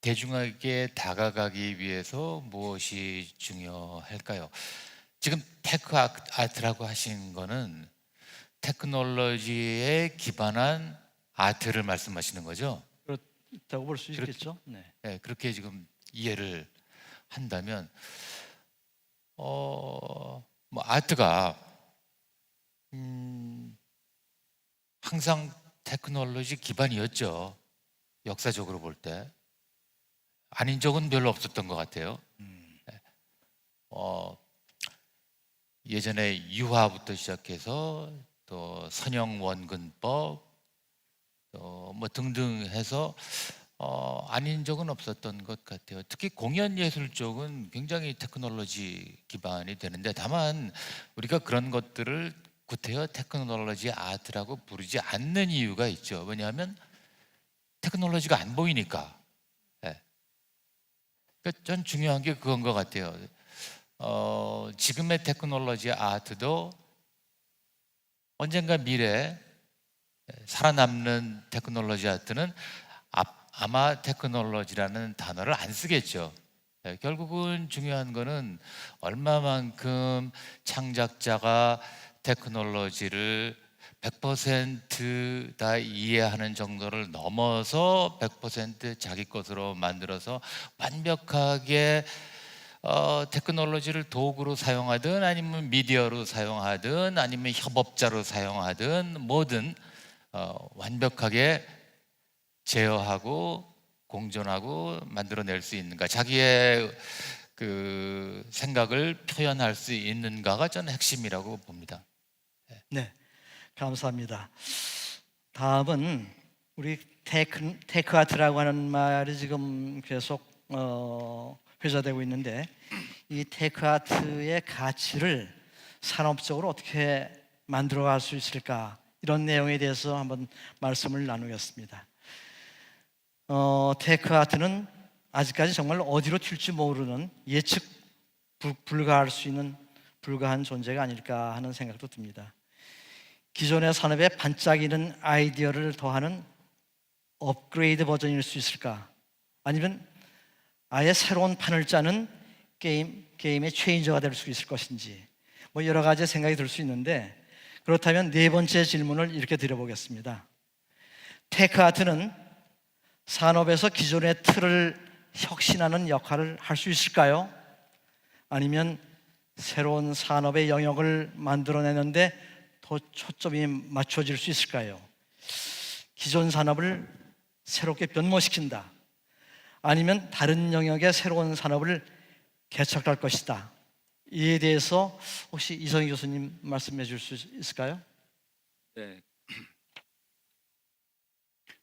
대중에게 다가가기 위해서 무엇이 중요할까요? 지금 테크 아트라고 하신 거는 테크놀로지에 기반한 아트를 말씀하시는 거죠? 그렇다고 볼 수 있겠죠. 네. 그렇게 지금 이해를 한다면 뭐 아트가 항상 테크놀로지 기반이었죠. 역사적으로 볼 때 아닌 적은 별로 없었던 것 같아요. 예전에 유화부터 시작해서 또 선형 원근법 또 뭐 등등 해서 아닌 적은 없었던 것 같아요. 특히 공연 예술 쪽은 굉장히 테크놀로지 기반이 되는데 다만 우리가 그런 것들을 구태여 테크놀로지 아트라고 부르지 않는 이유가 있죠. 왜냐하면 테크놀로지가 안 보이니까. 그러니까 전 중요한 게 그건 것 같아요. 지금의 테크놀로지 아트도 언젠가 미래에 살아남는 테크놀로지 아트는 아마 테크놀로지라는 단어를 안 쓰겠죠. 결국은 중요한 거는 얼마만큼 창작자가 테크놀로지를 100% 다 이해하는 정도를 넘어서 100% 자기 것으로 만들어서 완벽하게 테크놀로지를 도구로 사용하든 아니면 미디어로 사용하든 아니면 협업자로 사용하든 뭐든 완벽하게 제어하고 공존하고 만들어낼 수 있는가, 자기의 그 생각을 표현할 수 있는가가 저는 핵심이라고 봅니다. 네, 감사합니다. 다음은 우리 테크 아트라고 하는 말이 지금 계속 회자되고 있는데, 이 테크 아트의 가치를 산업적으로 어떻게 만들어갈 수 있을까, 이런 내용에 대해서 한번 말씀을 나누겠습니다. 테크 아트는 아직까지 정말 어디로 튈지 모르는 예측 불가할 수 있는 불가한 존재가 아닐까 하는 생각도 듭니다. 기존의 산업에 반짝이는 아이디어를 더하는 업그레이드 버전일 수 있을까? 아니면 아예 새로운 판을 짜는 게임의 체인저가 될 수 있을 것인지, 뭐 여러 가지 생각이 들 수 있는데, 그렇다면 네 번째 질문을 이렇게 드려보겠습니다. 테크 아트는 산업에서 기존의 틀을 혁신하는 역할을 할 수 있을까요? 아니면 새로운 산업의 영역을 만들어내는데 더 초점이 맞춰질 수 있을까요? 기존 산업을 새롭게 변모시킨다, 아니면 다른 영역의 새로운 산업을 개척할 것이다. 이에 대해서 혹시 이성희 교수님 말씀해 줄 수 있을까요? 네.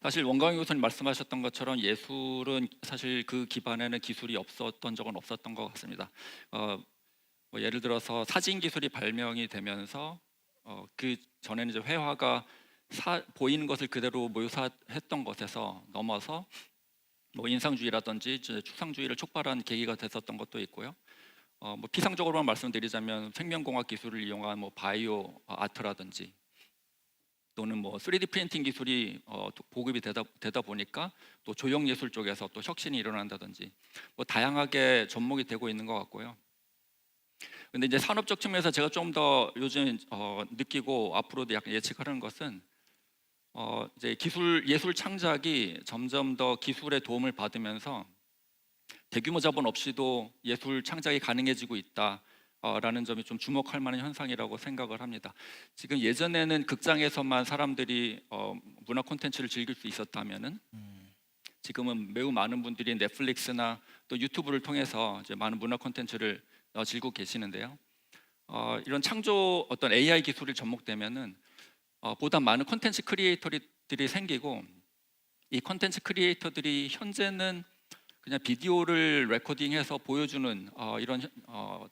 사실 원광희 교수님 말씀하셨던 것처럼 예술은 사실 그 기반에는 기술이 없었던 적은 없었던 것 같습니다. 뭐 예를 들어서 사진 기술이 발명이 되면서 그 전에는 이제 회화가 보이는 것을 그대로 묘사했던 것에서 넘어서 뭐 인상주의라든지 추상주의를 촉발한 계기가 됐었던 것도 있고요. 뭐 피상적으로만 말씀드리자면 생명공학 기술을 이용한 뭐 바이오 아트라든지, 또는 뭐 3D 프린팅 기술이 보급이 되다 보니까 또 조형 예술 쪽에서 또 혁신이 일어난다든지, 뭐 다양하게 접목이 되고 있는 것 같고요. 근데 이제 산업적 측면에서 제가 좀 더 요즘 느끼고 앞으로도 약간 예측하는 것은 이제 예술 창작이 점점 더 기술의 도움을 받으면서 대규모 자본 없이도 예술 창작이 가능해지고 있다라는 점이 좀 주목할 만한 현상이라고 생각을 합니다. 지금 예전에는 극장에서만 사람들이 문화 콘텐츠를 즐길 수 있었다면은, 지금은 매우 많은 분들이 넷플릭스나 또 유튜브를 통해서 이제 많은 문화 콘텐츠를 즐기고 계시는데요. 이런 창조 어떤 AI 기술이 접목되면은 보다 많은 콘텐츠 크리에이터들이 생기고, 이 콘텐츠 크리에이터들이 현재는 그냥 비디오를 레코딩해서 보여주는 이런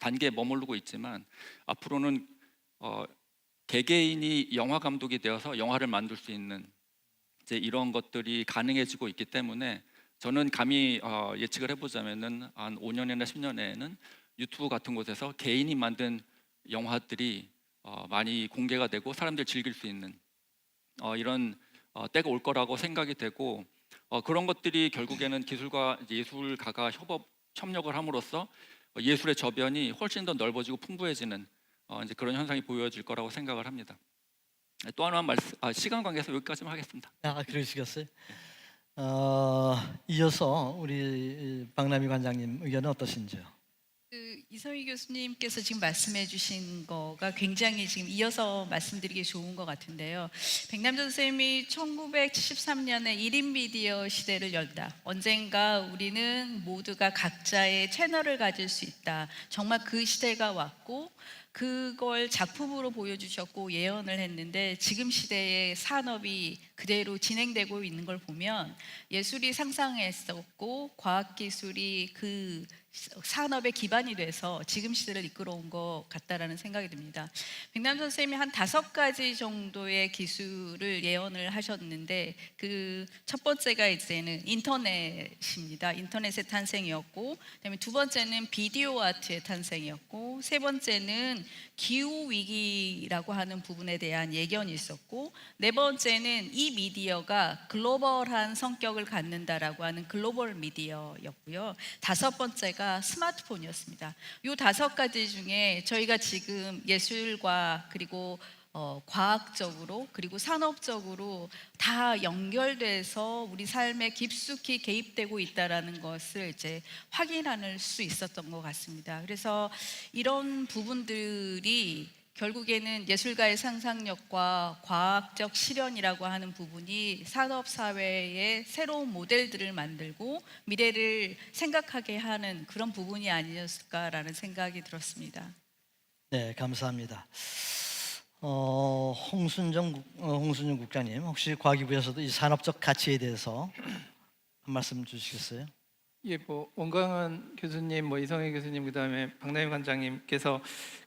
단계에 머무르고 있지만, 앞으로는 개개인이 영화 감독이 되어서 영화를 만들 수 있는 이제 이런 것들이 가능해지고 있기 때문에, 저는 감히 예측을 해보자면은 한 5년이나 10년에는 유튜브 같은 곳에서 개인이 만든 영화들이 많이 공개가 되고 사람들이 즐길 수 있는 이런 때가 올 거라고 생각이 되고, 그런 것들이 결국에는 기술과 예술가가 협력을 함으로써 예술의 저변이 훨씬 더 넓어지고 풍부해지는 이제 그런 현상이 보여질 거라고 생각을 합니다. 또 하나 시간 관계에서 여기까지만 하겠습니다. 그러시겠어요? 이어서 우리 박남희 관장님 의견은 어떠신지요? 이성희 교수님께서 지금 말씀해 주신 거가 굉장히 지금 이어서 말씀드리기 좋은 것 같은데요. 백남준 선생님이 1973년에 1인 미디어 시대를 열다. 언젠가 우리는 모두가 각자의 채널을 가질 수 있다. 정말 그 시대가 왔고, 그걸 작품으로 보여주셨고 예언을 했는데, 지금 시대의 산업이 그대로 진행되고 있는 걸 보면 예술이 상상했었고 과학기술이 그 산업의 기반이 돼서 지금 시대를 이끌어온 것 같다라는 생각이 듭니다. 백남 선생님이 한 5가지 정도의 기술을 예언을 하셨는데, 그 첫 번째가 이제는 인터넷입니다. 인터넷의 탄생이었고, 그다음에 두 번째는 비디오 아트의 탄생이었고, 세 번째는 기후 위기라고 하는 부분에 대한 예견이 있었고, 네 번째는 이 미디어가 글로벌한 성격을 갖는다라고 하는 글로벌 미디어였고요. 다섯 번째가 스마트폰이었습니다. 이 5가지 중에 저희가 지금 예술과 그리고 과학적으로 그리고 산업적으로 다 연결돼서 우리 삶에 깊숙이 개입되고 있다라는 것을 이제 확인할 수 있었던 것 같습니다. 그래서 이런 부분들이 결국에는 예술가의 상상력과 과학적 실현이라고 하는 부분이 산업 사회의 새로운 모델들을 만들고 미래를 생각하게 하는 그런 부분이 아니었을까라는 생각이 들었습니다. 네, 감사합니다. 홍순정 국장님, 혹시 과기부에서도 이 산업적 가치에 대해서 한 말씀 주시겠어요? 예, 뭐 원광은 교수님, 뭐 이성애 교수님, 그다음에 박남희 관장님께서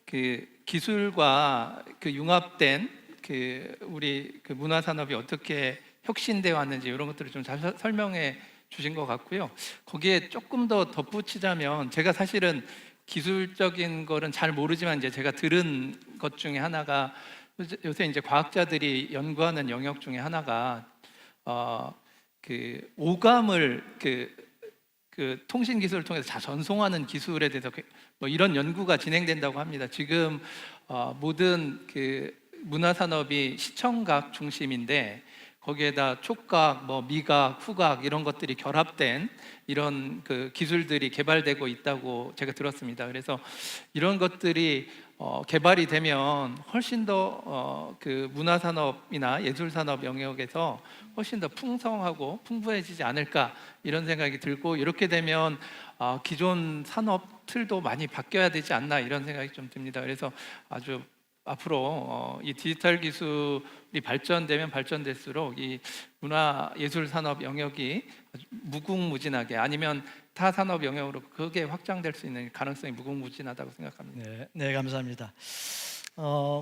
그 기술과 그 융합된 그 우리 그 문화 산업이 어떻게 혁신되어 왔는지 이런 것들을 좀 잘 설명해 주신 것 같고요. 거기에 조금 더 덧붙이자면 제가 사실은 기술적인 거는 잘 모르지만 이제 제가 들은 것 중에 하나가 요새 이제 과학자들이 연구하는 영역 중에 하나가 그 오감을 그 통신 기술을 통해서 전송하는 기술에 대해서 뭐 이런 연구가 진행된다고 합니다. 지금 모든 그 문화 산업이 시청각 중심인데 거기에다 촉각, 뭐 미각, 후각 이런 것들이 결합된 이런 그 기술들이 개발되고 있다고 제가 들었습니다. 그래서 이런 것들이 개발이 되면 훨씬 더 그 문화 산업이나 예술 산업 영역에서 훨씬 더 풍성하고 풍부해지지 않을까 이런 생각이 들고, 이렇게 되면 기존 산업 틀도 많이 바뀌어야 되지 않나 이런 생각이 좀 듭니다. 그래서 아주 앞으로 이 디지털 기술이 발전되면 발전될수록 이 문화 예술 산업 영역이 아주 무궁무진하게, 아니면 타 산업 영역으로 크게 확장될 수 있는 가능성이 무궁무진하다고 생각합니다. 네, 네, 감사합니다.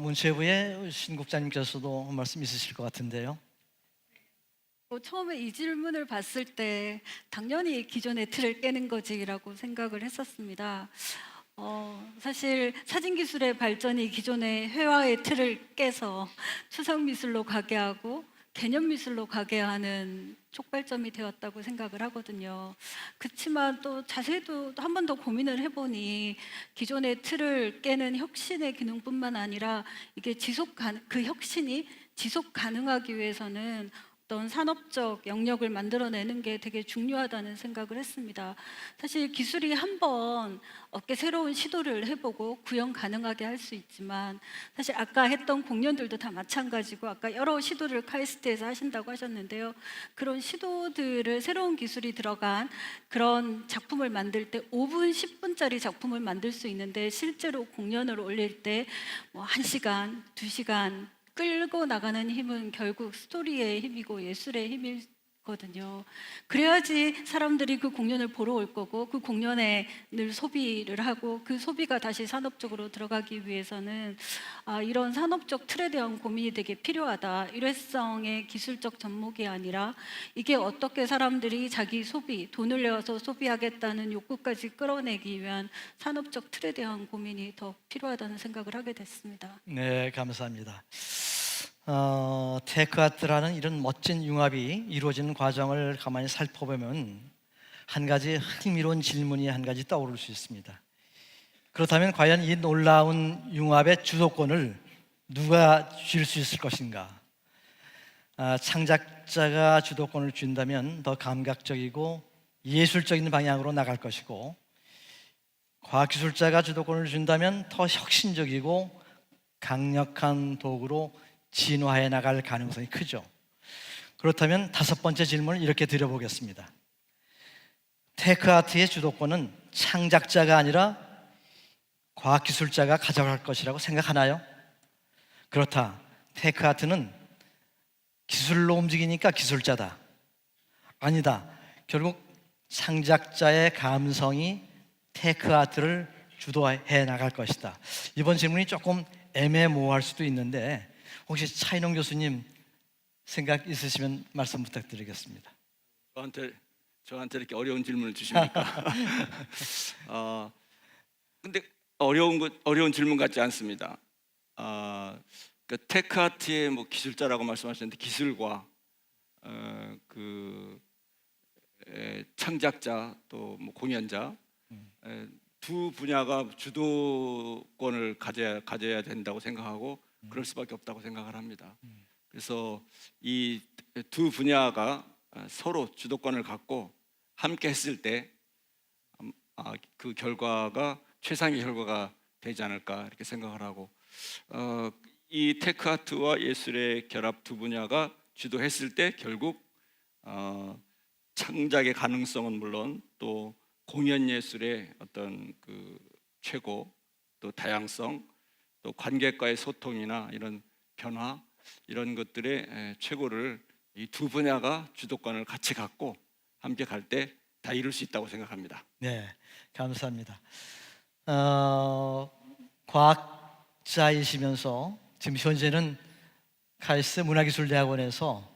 문체부의 신 국장님께서도 한 말씀 있으실 것 같은데요. 처음에 이 질문을 봤을 때 당연히 기존의 틀을 깨는 거지라고 생각을 했었습니다. 사실 사진 기술의 발전이 기존의 회화의 틀을 깨서 추상 미술로 가게 하고 개념 미술로 가게 하는 촉발점이 되었다고 생각을 하거든요. 그렇지만 또 자세히 한 번 더 고민을 해보니 기존의 틀을 깨는 혁신의 기능뿐만 아니라 이게 그 혁신이 지속 가능하기 위해서는 어떤 산업적 영역을 만들어내는 게 되게 중요하다는 생각을 했습니다. 사실 기술이 한번 새로운 시도를 해보고 구현 가능하게 할 수 있지만, 사실 아까 했던 공연들도 다 마찬가지고, 아까 여러 시도를 카이스트에서 하신다고 하셨는데요. 그런 시도들을 새로운 기술이 들어간 그런 작품을 만들 때 5분, 10분짜리 작품을 만들 수 있는데, 실제로 공연을 올릴 때 뭐 1시간, 2시간 끌고 나가는 힘은 결국 스토리의 힘이고 예술의 힘이거든요. 그래야지 사람들이 그 공연을 보러 올 거고, 그 공연에 늘 소비를 하고, 그 소비가 다시 산업적으로 들어가기 위해서는 이런 산업적 틀에 대한 고민이 되게 필요하다. 일회성의 기술적 접목이 아니라 이게 어떻게 사람들이 자기 소비, 돈을 내어서 소비하겠다는 욕구까지 끌어내기 위한 산업적 틀에 대한 고민이 더 필요하다는 생각을 하게 됐습니다. 네, 감사합니다. 테크아트라는 이런 멋진 융합이 이루어지는 과정을 가만히 살펴보면 한 가지 흥미로운 질문이 한 가지 떠오를 수 있습니다. 그렇다면 과연 이 놀라운 융합의 주도권을 누가 쥘 수 있을 것인가? 창작자가 주도권을 쥔다면 더 감각적이고 예술적인 방향으로 나갈 것이고, 과학기술자가 주도권을 준다면 더 혁신적이고 강력한 도구로 진화해 나갈 가능성이 크죠. 그렇다면 다섯 번째 질문을 이렇게 드려보겠습니다. 테크아트의 주도권은 창작자가 아니라 과학기술자가 가져갈 것이라고 생각하나요? 그렇다. 테크아트는 기술로 움직이니까 기술자다. 아니다. 결국 창작자의 감성이 테크아트를 주도해 나갈 것이다. 이번 질문이 조금 애매모호할 수도 있는데 혹시 차인홍 교수님 생각 있으시면 말씀 부탁드리겠습니다. 저한테 이렇게 어려운 질문을 주십니까? 근데 어려운 질문 같지 않습니다. 그 테크아트의 뭐 기술자라고 말씀하셨는데, 기술과 창작자 또 뭐 공연자 두 분야가 주도권을 가져야 된다고 생각하고 그럴 수밖에 없다고 생각을 합니다. 그래서 이 두 분야가 서로 주도권을 갖고 함께 했을 때 그 결과가 최상의 결과가 되지 않을까 이렇게 생각을 하고, 이 테크아트와 예술의 결합 두 분야가 주도했을 때 결국 창작의 가능성은 물론 또 공연 예술의 어떤 그 최고, 또 다양성, 또 관객과의 소통이나 이런 변화, 이런 것들의 최고를 이 두 분야가 주도권을 같이 갖고 함께 갈 때 다 이룰 수 있다고 생각합니다. 네, 감사합니다. 과학자이시면서 지금 현재는 카이스트 문화기술대학원에서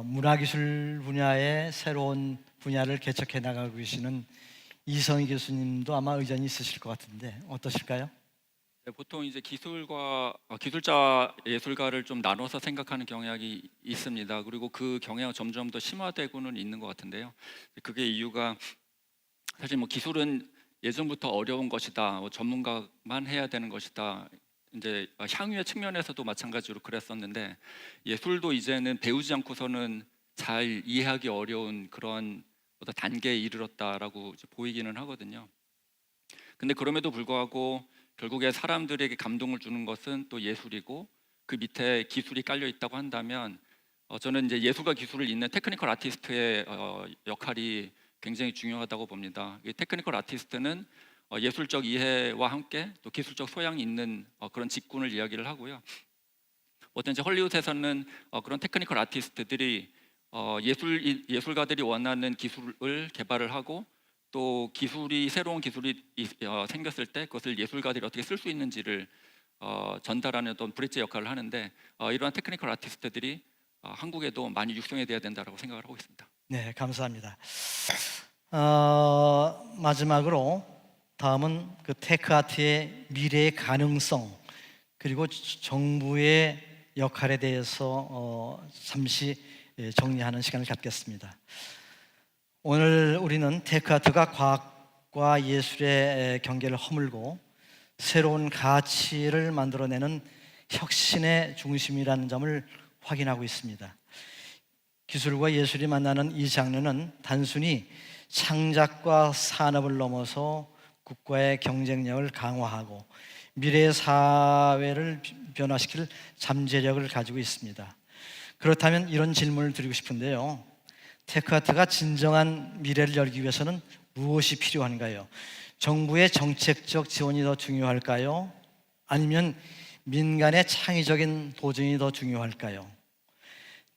문화기술 분야의 새로운 분야를 개척해 나가고 계시는 이성희 교수님도 아마 의견이 있으실 것 같은데 어떠실까요? 네, 보통 이제 기술자 예술가를 좀 나눠서 생각하는 경향이 있습니다. 그리고 그 경향은 점점 더 심화되고는 있는 것 같은데요. 그게 이유가 사실 뭐 기술은 예전부터 어려운 것이다, 뭐 전문가만 해야 되는 것이다. 이제 향유의 측면에서도 마찬가지로 그랬었는데 예술도 이제는 배우지 않고서는 잘 이해하기 어려운 그런 어떤 단계에 이르렀다라고 이제 보이기는 하거든요. 근데 그럼에도 불구하고 결국에 사람들에게 감동을 주는 것은 또 예술이고 그 밑에 기술이 깔려 있다고 한다면 저는 이제 예술과 기술을 잇는 테크니컬 아티스트의 역할이 굉장히 중요하다고 봅니다. 이 테크니컬 아티스트는 예술적 이해와 함께 또 기술적 소양이 있는 그런 직군을 이야기를 하고요. 어떤 이제 헐리우드에서는 그런 테크니컬 아티스트들이 예술가들이 원하는 기술을 개발을 하고 또 새로운 기술이 생겼을 때 그것을 예술가들이 어떻게 쓸 수 있는지를 전달하는 어떤 브릿지 역할을 하는데 이러한 테크니컬 아티스트들이 한국에도 많이 육성해야 된다고 생각을 하고 있습니다. 네, 감사합니다. 마지막으로 다음은 그 테크아트의 미래의 가능성 그리고 정부의 역할에 대해서 잠시 정리하는 시간을 갖겠습니다. 오늘 우리는 테크아트가 과학과 예술의 경계를 허물고 새로운 가치를 만들어내는 혁신의 중심이라는 점을 확인하고 있습니다. 기술과 예술이 만나는 이 장르는 단순히 창작과 산업을 넘어서 국가의 경쟁력을 강화하고 미래의 사회를 변화시킬 잠재력을 가지고 있습니다. 그렇다면 이런 질문을 드리고 싶은데요. 테크아트가 진정한 미래를 열기 위해서는 무엇이 필요한가요? 정부의 정책적 지원이 더 중요할까요? 아니면 민간의 창의적인 도전이 더 중요할까요?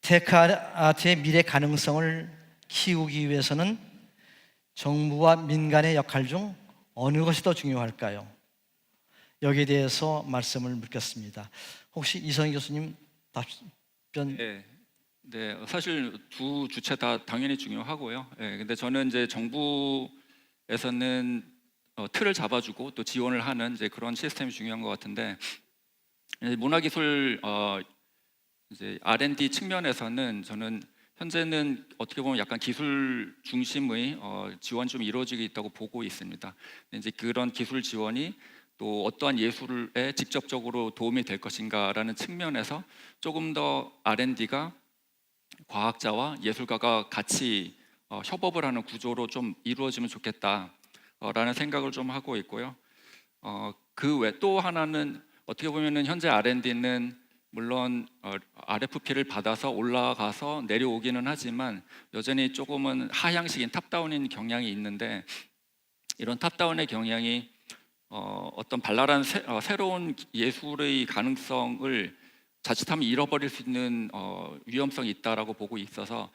테크아트의 미래 가능성을 키우기 위해서는 정부와 민간의 역할 중 어느 것이 더 중요할까요? 여기에 대해서 말씀을 묻겠습니다. 혹시 이성희 교수님 답변? 네, 사실 두 주체 다 당연히 중요하고요. 근데 저는 이제 정부에서는 틀을 잡아주고 또 지원을 하는 이제 그런 시스템이 중요한 것 같은데 문화기술 이제 R&D 측면에서는 저는 현재는 어떻게 보면 약간 기술 중심의 지원이 좀 이루어지고 있다고 보고 있습니다. 이제 그런 기술 지원이 또 어떠한 예술에 직접적으로 도움이 될 것인가라는 측면에서 조금 더 R&D가 과학자와 예술가가 같이 협업을 하는 구조로 좀 이루어지면 좋겠다라는 생각을 좀 하고 있고요. 그 외 또 하나는 어떻게 보면은 현재 R&D는 물론 RFP를 받아서 올라가서 내려오기는 하지만 여전히 조금은 하향식인 탑다운인 경향이 있는데 이런 탑다운의 경향이 어떤 발랄한 새로운 예술의 가능성을 자칫하면 잃어버릴 수 있는 위험성이 있다라고 보고 있어서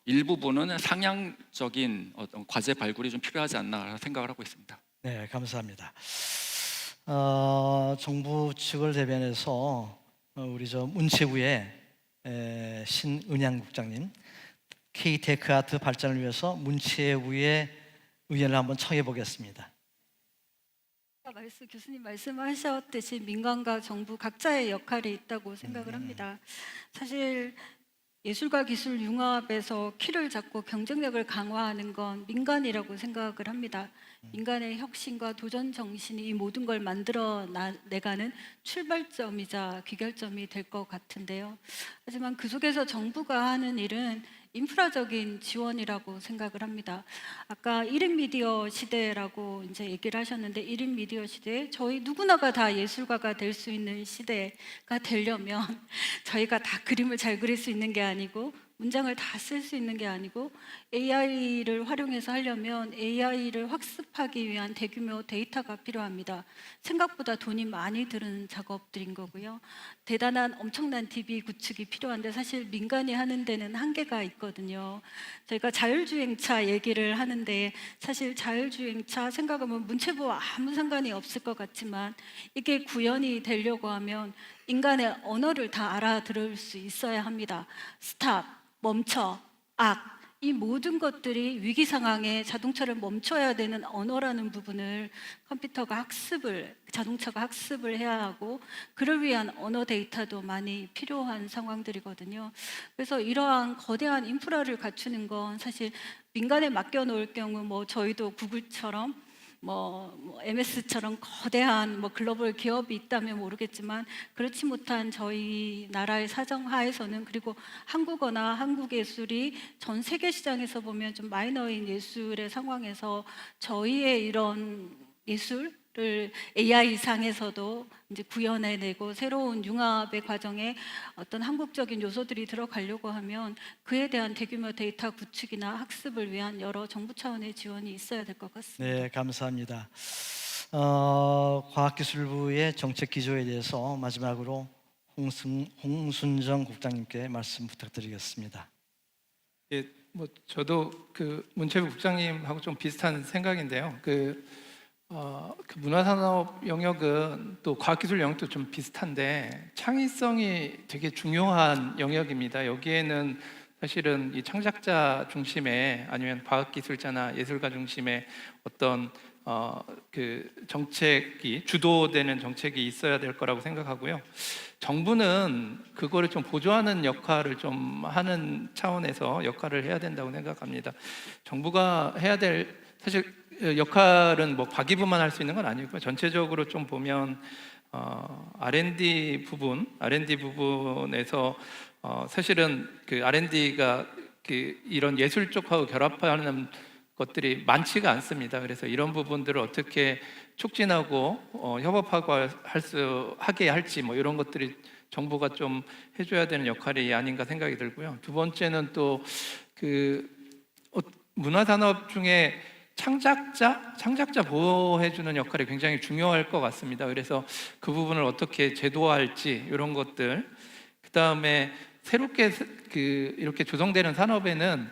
일부분은 상향적인 어떤 과제 발굴이 좀 필요하지 않나 생각을 하고 있습니다. 네, 감사합니다. 정부 측을 대변해서 우리 문체부의 신은양 국장님, K-테크아트 발전을 위해서 문체부의 의견을 한번 청해 보겠습니다. 교수님 말씀하셨듯이 민간과 정부 각자의 역할이 있다고 생각을 합니다. 사실 예술과 기술 융합에서 키를 잡고 경쟁력을 강화하는 건 민간이라고 생각을 합니다. 민간의 혁신과 도전 정신이 이 모든 걸 만들어 내가는 출발점이자 귀결점이 될 것 같은데요. 하지만 그 속에서 정부가 하는 일은 인프라적인 지원이라고 생각을 합니다. 아까 1인 미디어 시대라고 이제 얘기를 하셨는데 1인 미디어 시대에 저희 누구나가 다 예술가가 될 수 있는 시대가 되려면 저희가 다 그림을 잘 그릴 수 있는 게 아니고 문장을 다 쓸 수 있는 게 아니고 AI를 활용해서 하려면 AI를 학습하기 위한 대규모 데이터가 필요합니다. 생각보다 돈이 많이 드는 작업들인 거고요. 대단한 엄청난 DB 구축이 필요한데 사실 민간이 하는 데는 한계가 있거든요. 저희가 자율주행차 얘기를 하는데 사실 자율주행차 생각하면 문체부와 아무 상관이 없을 것 같지만 이게 구현이 되려고 하면 인간의 언어를 다 알아들을 수 있어야 합니다. 스탑, 멈춰, 악, 이 모든 것들이 위기 상황에 자동차를 멈춰야 되는 언어라는 부분을 자동차가 학습을 해야 하고 그를 위한 언어 데이터도 많이 필요한 상황들이거든요. 그래서 이러한 거대한 인프라를 갖추는 건 사실 민간에 맡겨놓을 경우 뭐 저희도 구글처럼 MS처럼 거대한 글로벌 기업이 있다면 모르겠지만 그렇지 못한 저희 나라의 사정 하에서는 그리고 한국어나 한국 예술이 전 세계 시장에서 보면 좀 마이너인 예술의 상황에서 저희의 이런 예술을 AI 상에서도 이제 구현해내고 새로운 융합의 과정에 어떤 한국적인 요소들이 들어가려고 하면 그에 대한 대규모 데이터 구축이나 학습을 위한 여러 정부 차원의 지원이 있어야 될 것 같습니다. 네, 감사합니다. 과학기술부의 정책 기조에 대해서 마지막으로 홍순정 국장님께 말씀 부탁드리겠습니다. 예, 저도 그 문체부 국장님하고 좀 비슷한 생각인데요. 그 문화산업 영역은 또 과학기술 영역도 좀 비슷한데 창의성이 되게 중요한 영역입니다. 여기에는 사실은 이 창작자 중심의 아니면 과학기술자나 예술가 중심의 어떤 그 정책이 주도되는 정책이 있어야 될 거라고 생각하고요. 정부는 그거를 좀 보조하는 역할을 좀 하는 차원에서 역할을 해야 된다고 생각합니다. 정부가 해야 될 사실 역할은 과기부만 할 수 있는 건 아니고요. 전체적으로 좀 보면 R&D 부분에서 사실은 그 R&D가 이런 예술 쪽하고 결합하는 것들이 많지가 않습니다. 그래서 이런 부분들을 어떻게 촉진하고 협업하고 하게 할지 이런 것들이 정부가 좀 해줘야 되는 역할이 아닌가 생각이 들고요. 두 번째는 또 그 문화산업 중에 창작자 보호해주는 역할이 굉장히 중요할 것 같습니다. 그래서 그 부분을 어떻게 제도화할지 이런 것들, 그 다음에 새롭게 이렇게 조성되는 산업에는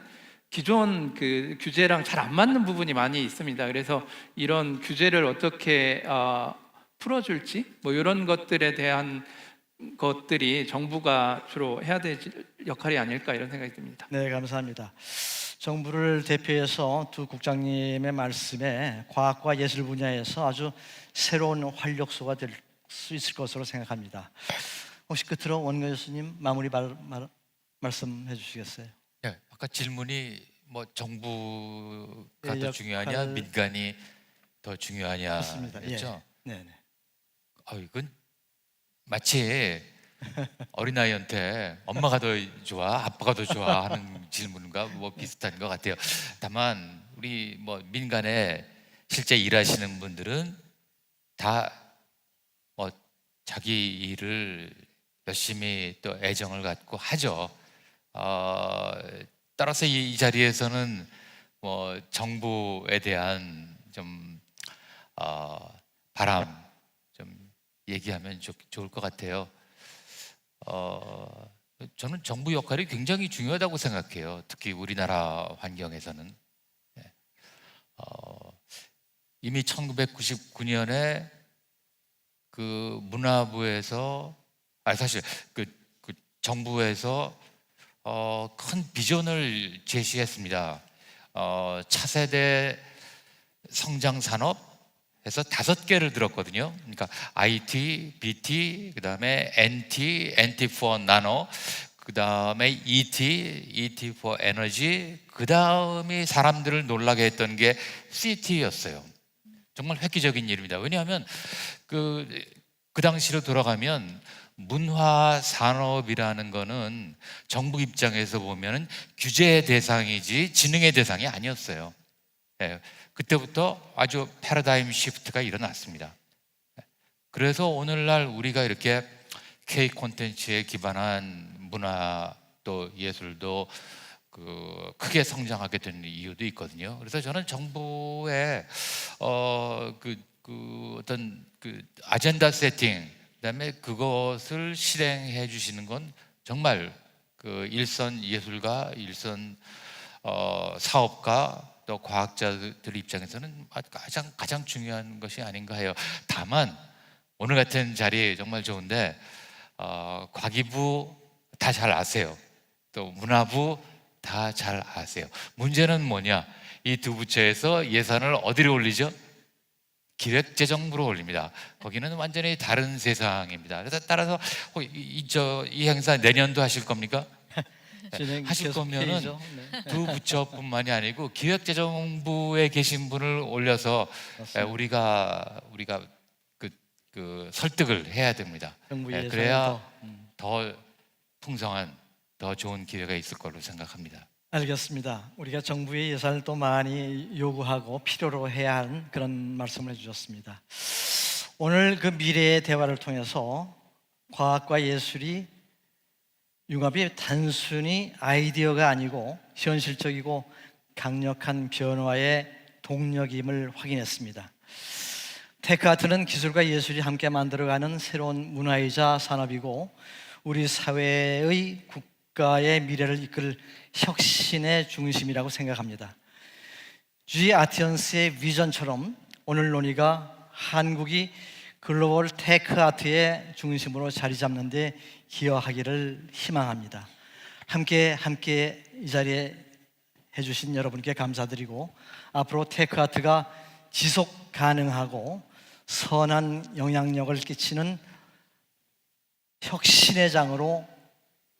기존 그 규제랑 잘 안 맞는 부분이 많이 있습니다. 그래서 이런 규제를 어떻게 풀어줄지 이런 것들에 대한 것들이 정부가 주로 해야 될 역할이 아닐까 이런 생각이 듭니다. 네, 감사합니다. 정부를 대표해서 두 국장님의 말씀에 과학과 예술 분야에서 아주 새로운 활력소가 될 수 있을 것으로 생각합니다. 혹시 끝으로 원근 교수님 마무리 말씀해 주시겠어요? 네, 아까 질문이 정부가 예, 더 중요하냐, 민간이 더 중요하냐 맞습니다. 였죠? 네, 네. 이건 마치 어린아이한테 엄마가 더 좋아, 아빠가 더 좋아 하는 질문과 비슷한 것 같아요. 다만 우리 민간에 실제 일하시는 분들은 다 자기 일을 열심히 또 애정을 갖고 하죠. 따라서 이 자리에서는 정부에 대한 좀 바람 좀 얘기하면 좋을 것 같아요. 저는 정부 역할이 굉장히 중요하다고 생각해요. 특히 우리나라 환경에서는. 이미 1999년에 그 문화부에서 사실 그 정부에서 큰 비전을 제시했습니다. 차세대 성장 산업 해서 5개를 들었거든요. 그러니까 IT, BT, 그다음에 NT, NT for 나노, 그다음에 ET for 에너지, 그다음이 사람들을 놀라게 했던 게 CT였어요. 정말 획기적인 일입니다. 왜냐하면 그 당시로 돌아가면 문화 산업이라는 거는 정부 입장에서 보면은 규제의 대상이지 지능의 대상이 아니었어요. 예, 그때부터 아주 패러다임 시프트가 일어났습니다. 그래서 오늘날 우리가 이렇게 K 콘텐츠에 기반한 문화 또 예술도 크게 성장하게 된 이유도 있거든요. 그래서 저는 정부의 어떤 아젠다 세팅, 그다음에 그것을 실행해 주시는 건 정말 일선 예술가, 일선 사업가 또 과학자들 입장에서는 가장 중요한 것이 아닌가 해요. 다만 오늘 같은 자리 정말 좋은데 과기부 다 잘 아세요. 또 문화부 다 잘 아세요. 문제는 뭐냐? 이 두 부처에서 예산을 어디로 올리죠? 기획재정부로 올립니다. 거기는 완전히 다른 세상입니다. 그래서 따라서 이 행사 내년도 하실 겁니까? 하실 거면은 두 부처뿐만이 아니고 기획재정부에 계신 분을 올려서 우리가 설득을 해야 됩니다. 그래야 더 풍성한, 더 좋은 기회가 있을 거로 생각합니다. 알겠습니다. 우리가 정부의 예산을 또 많이 요구하고 필요로 해야 하는 그런 말씀을 해주셨습니다. 오늘 그 미래의 대화를 통해서 과학과 예술이 융합이 단순히 아이디어가 아니고 현실적이고 강력한 변화의 동력임을 확인했습니다. 테크아트는 기술과 예술이 함께 만들어가는 새로운 문화이자 산업이고 우리 사회의 국가의 미래를 이끌 혁신의 중심이라고 생각합니다. G 아티언스의 비전처럼 오늘 논의가 한국이 글로벌 테크아트의 중심으로 자리 잡는 데 기여하기를 희망합니다. 함께 이 자리에 해주신 여러분께 감사드리고 앞으로 테크아트가 지속 가능하고 선한 영향력을 끼치는 혁신의 장으로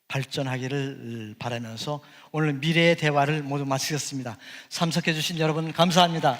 발전하기를 바라면서 오늘 미래의 대화를 모두 마치겠습니다. 참석해 주신 여러분 감사합니다.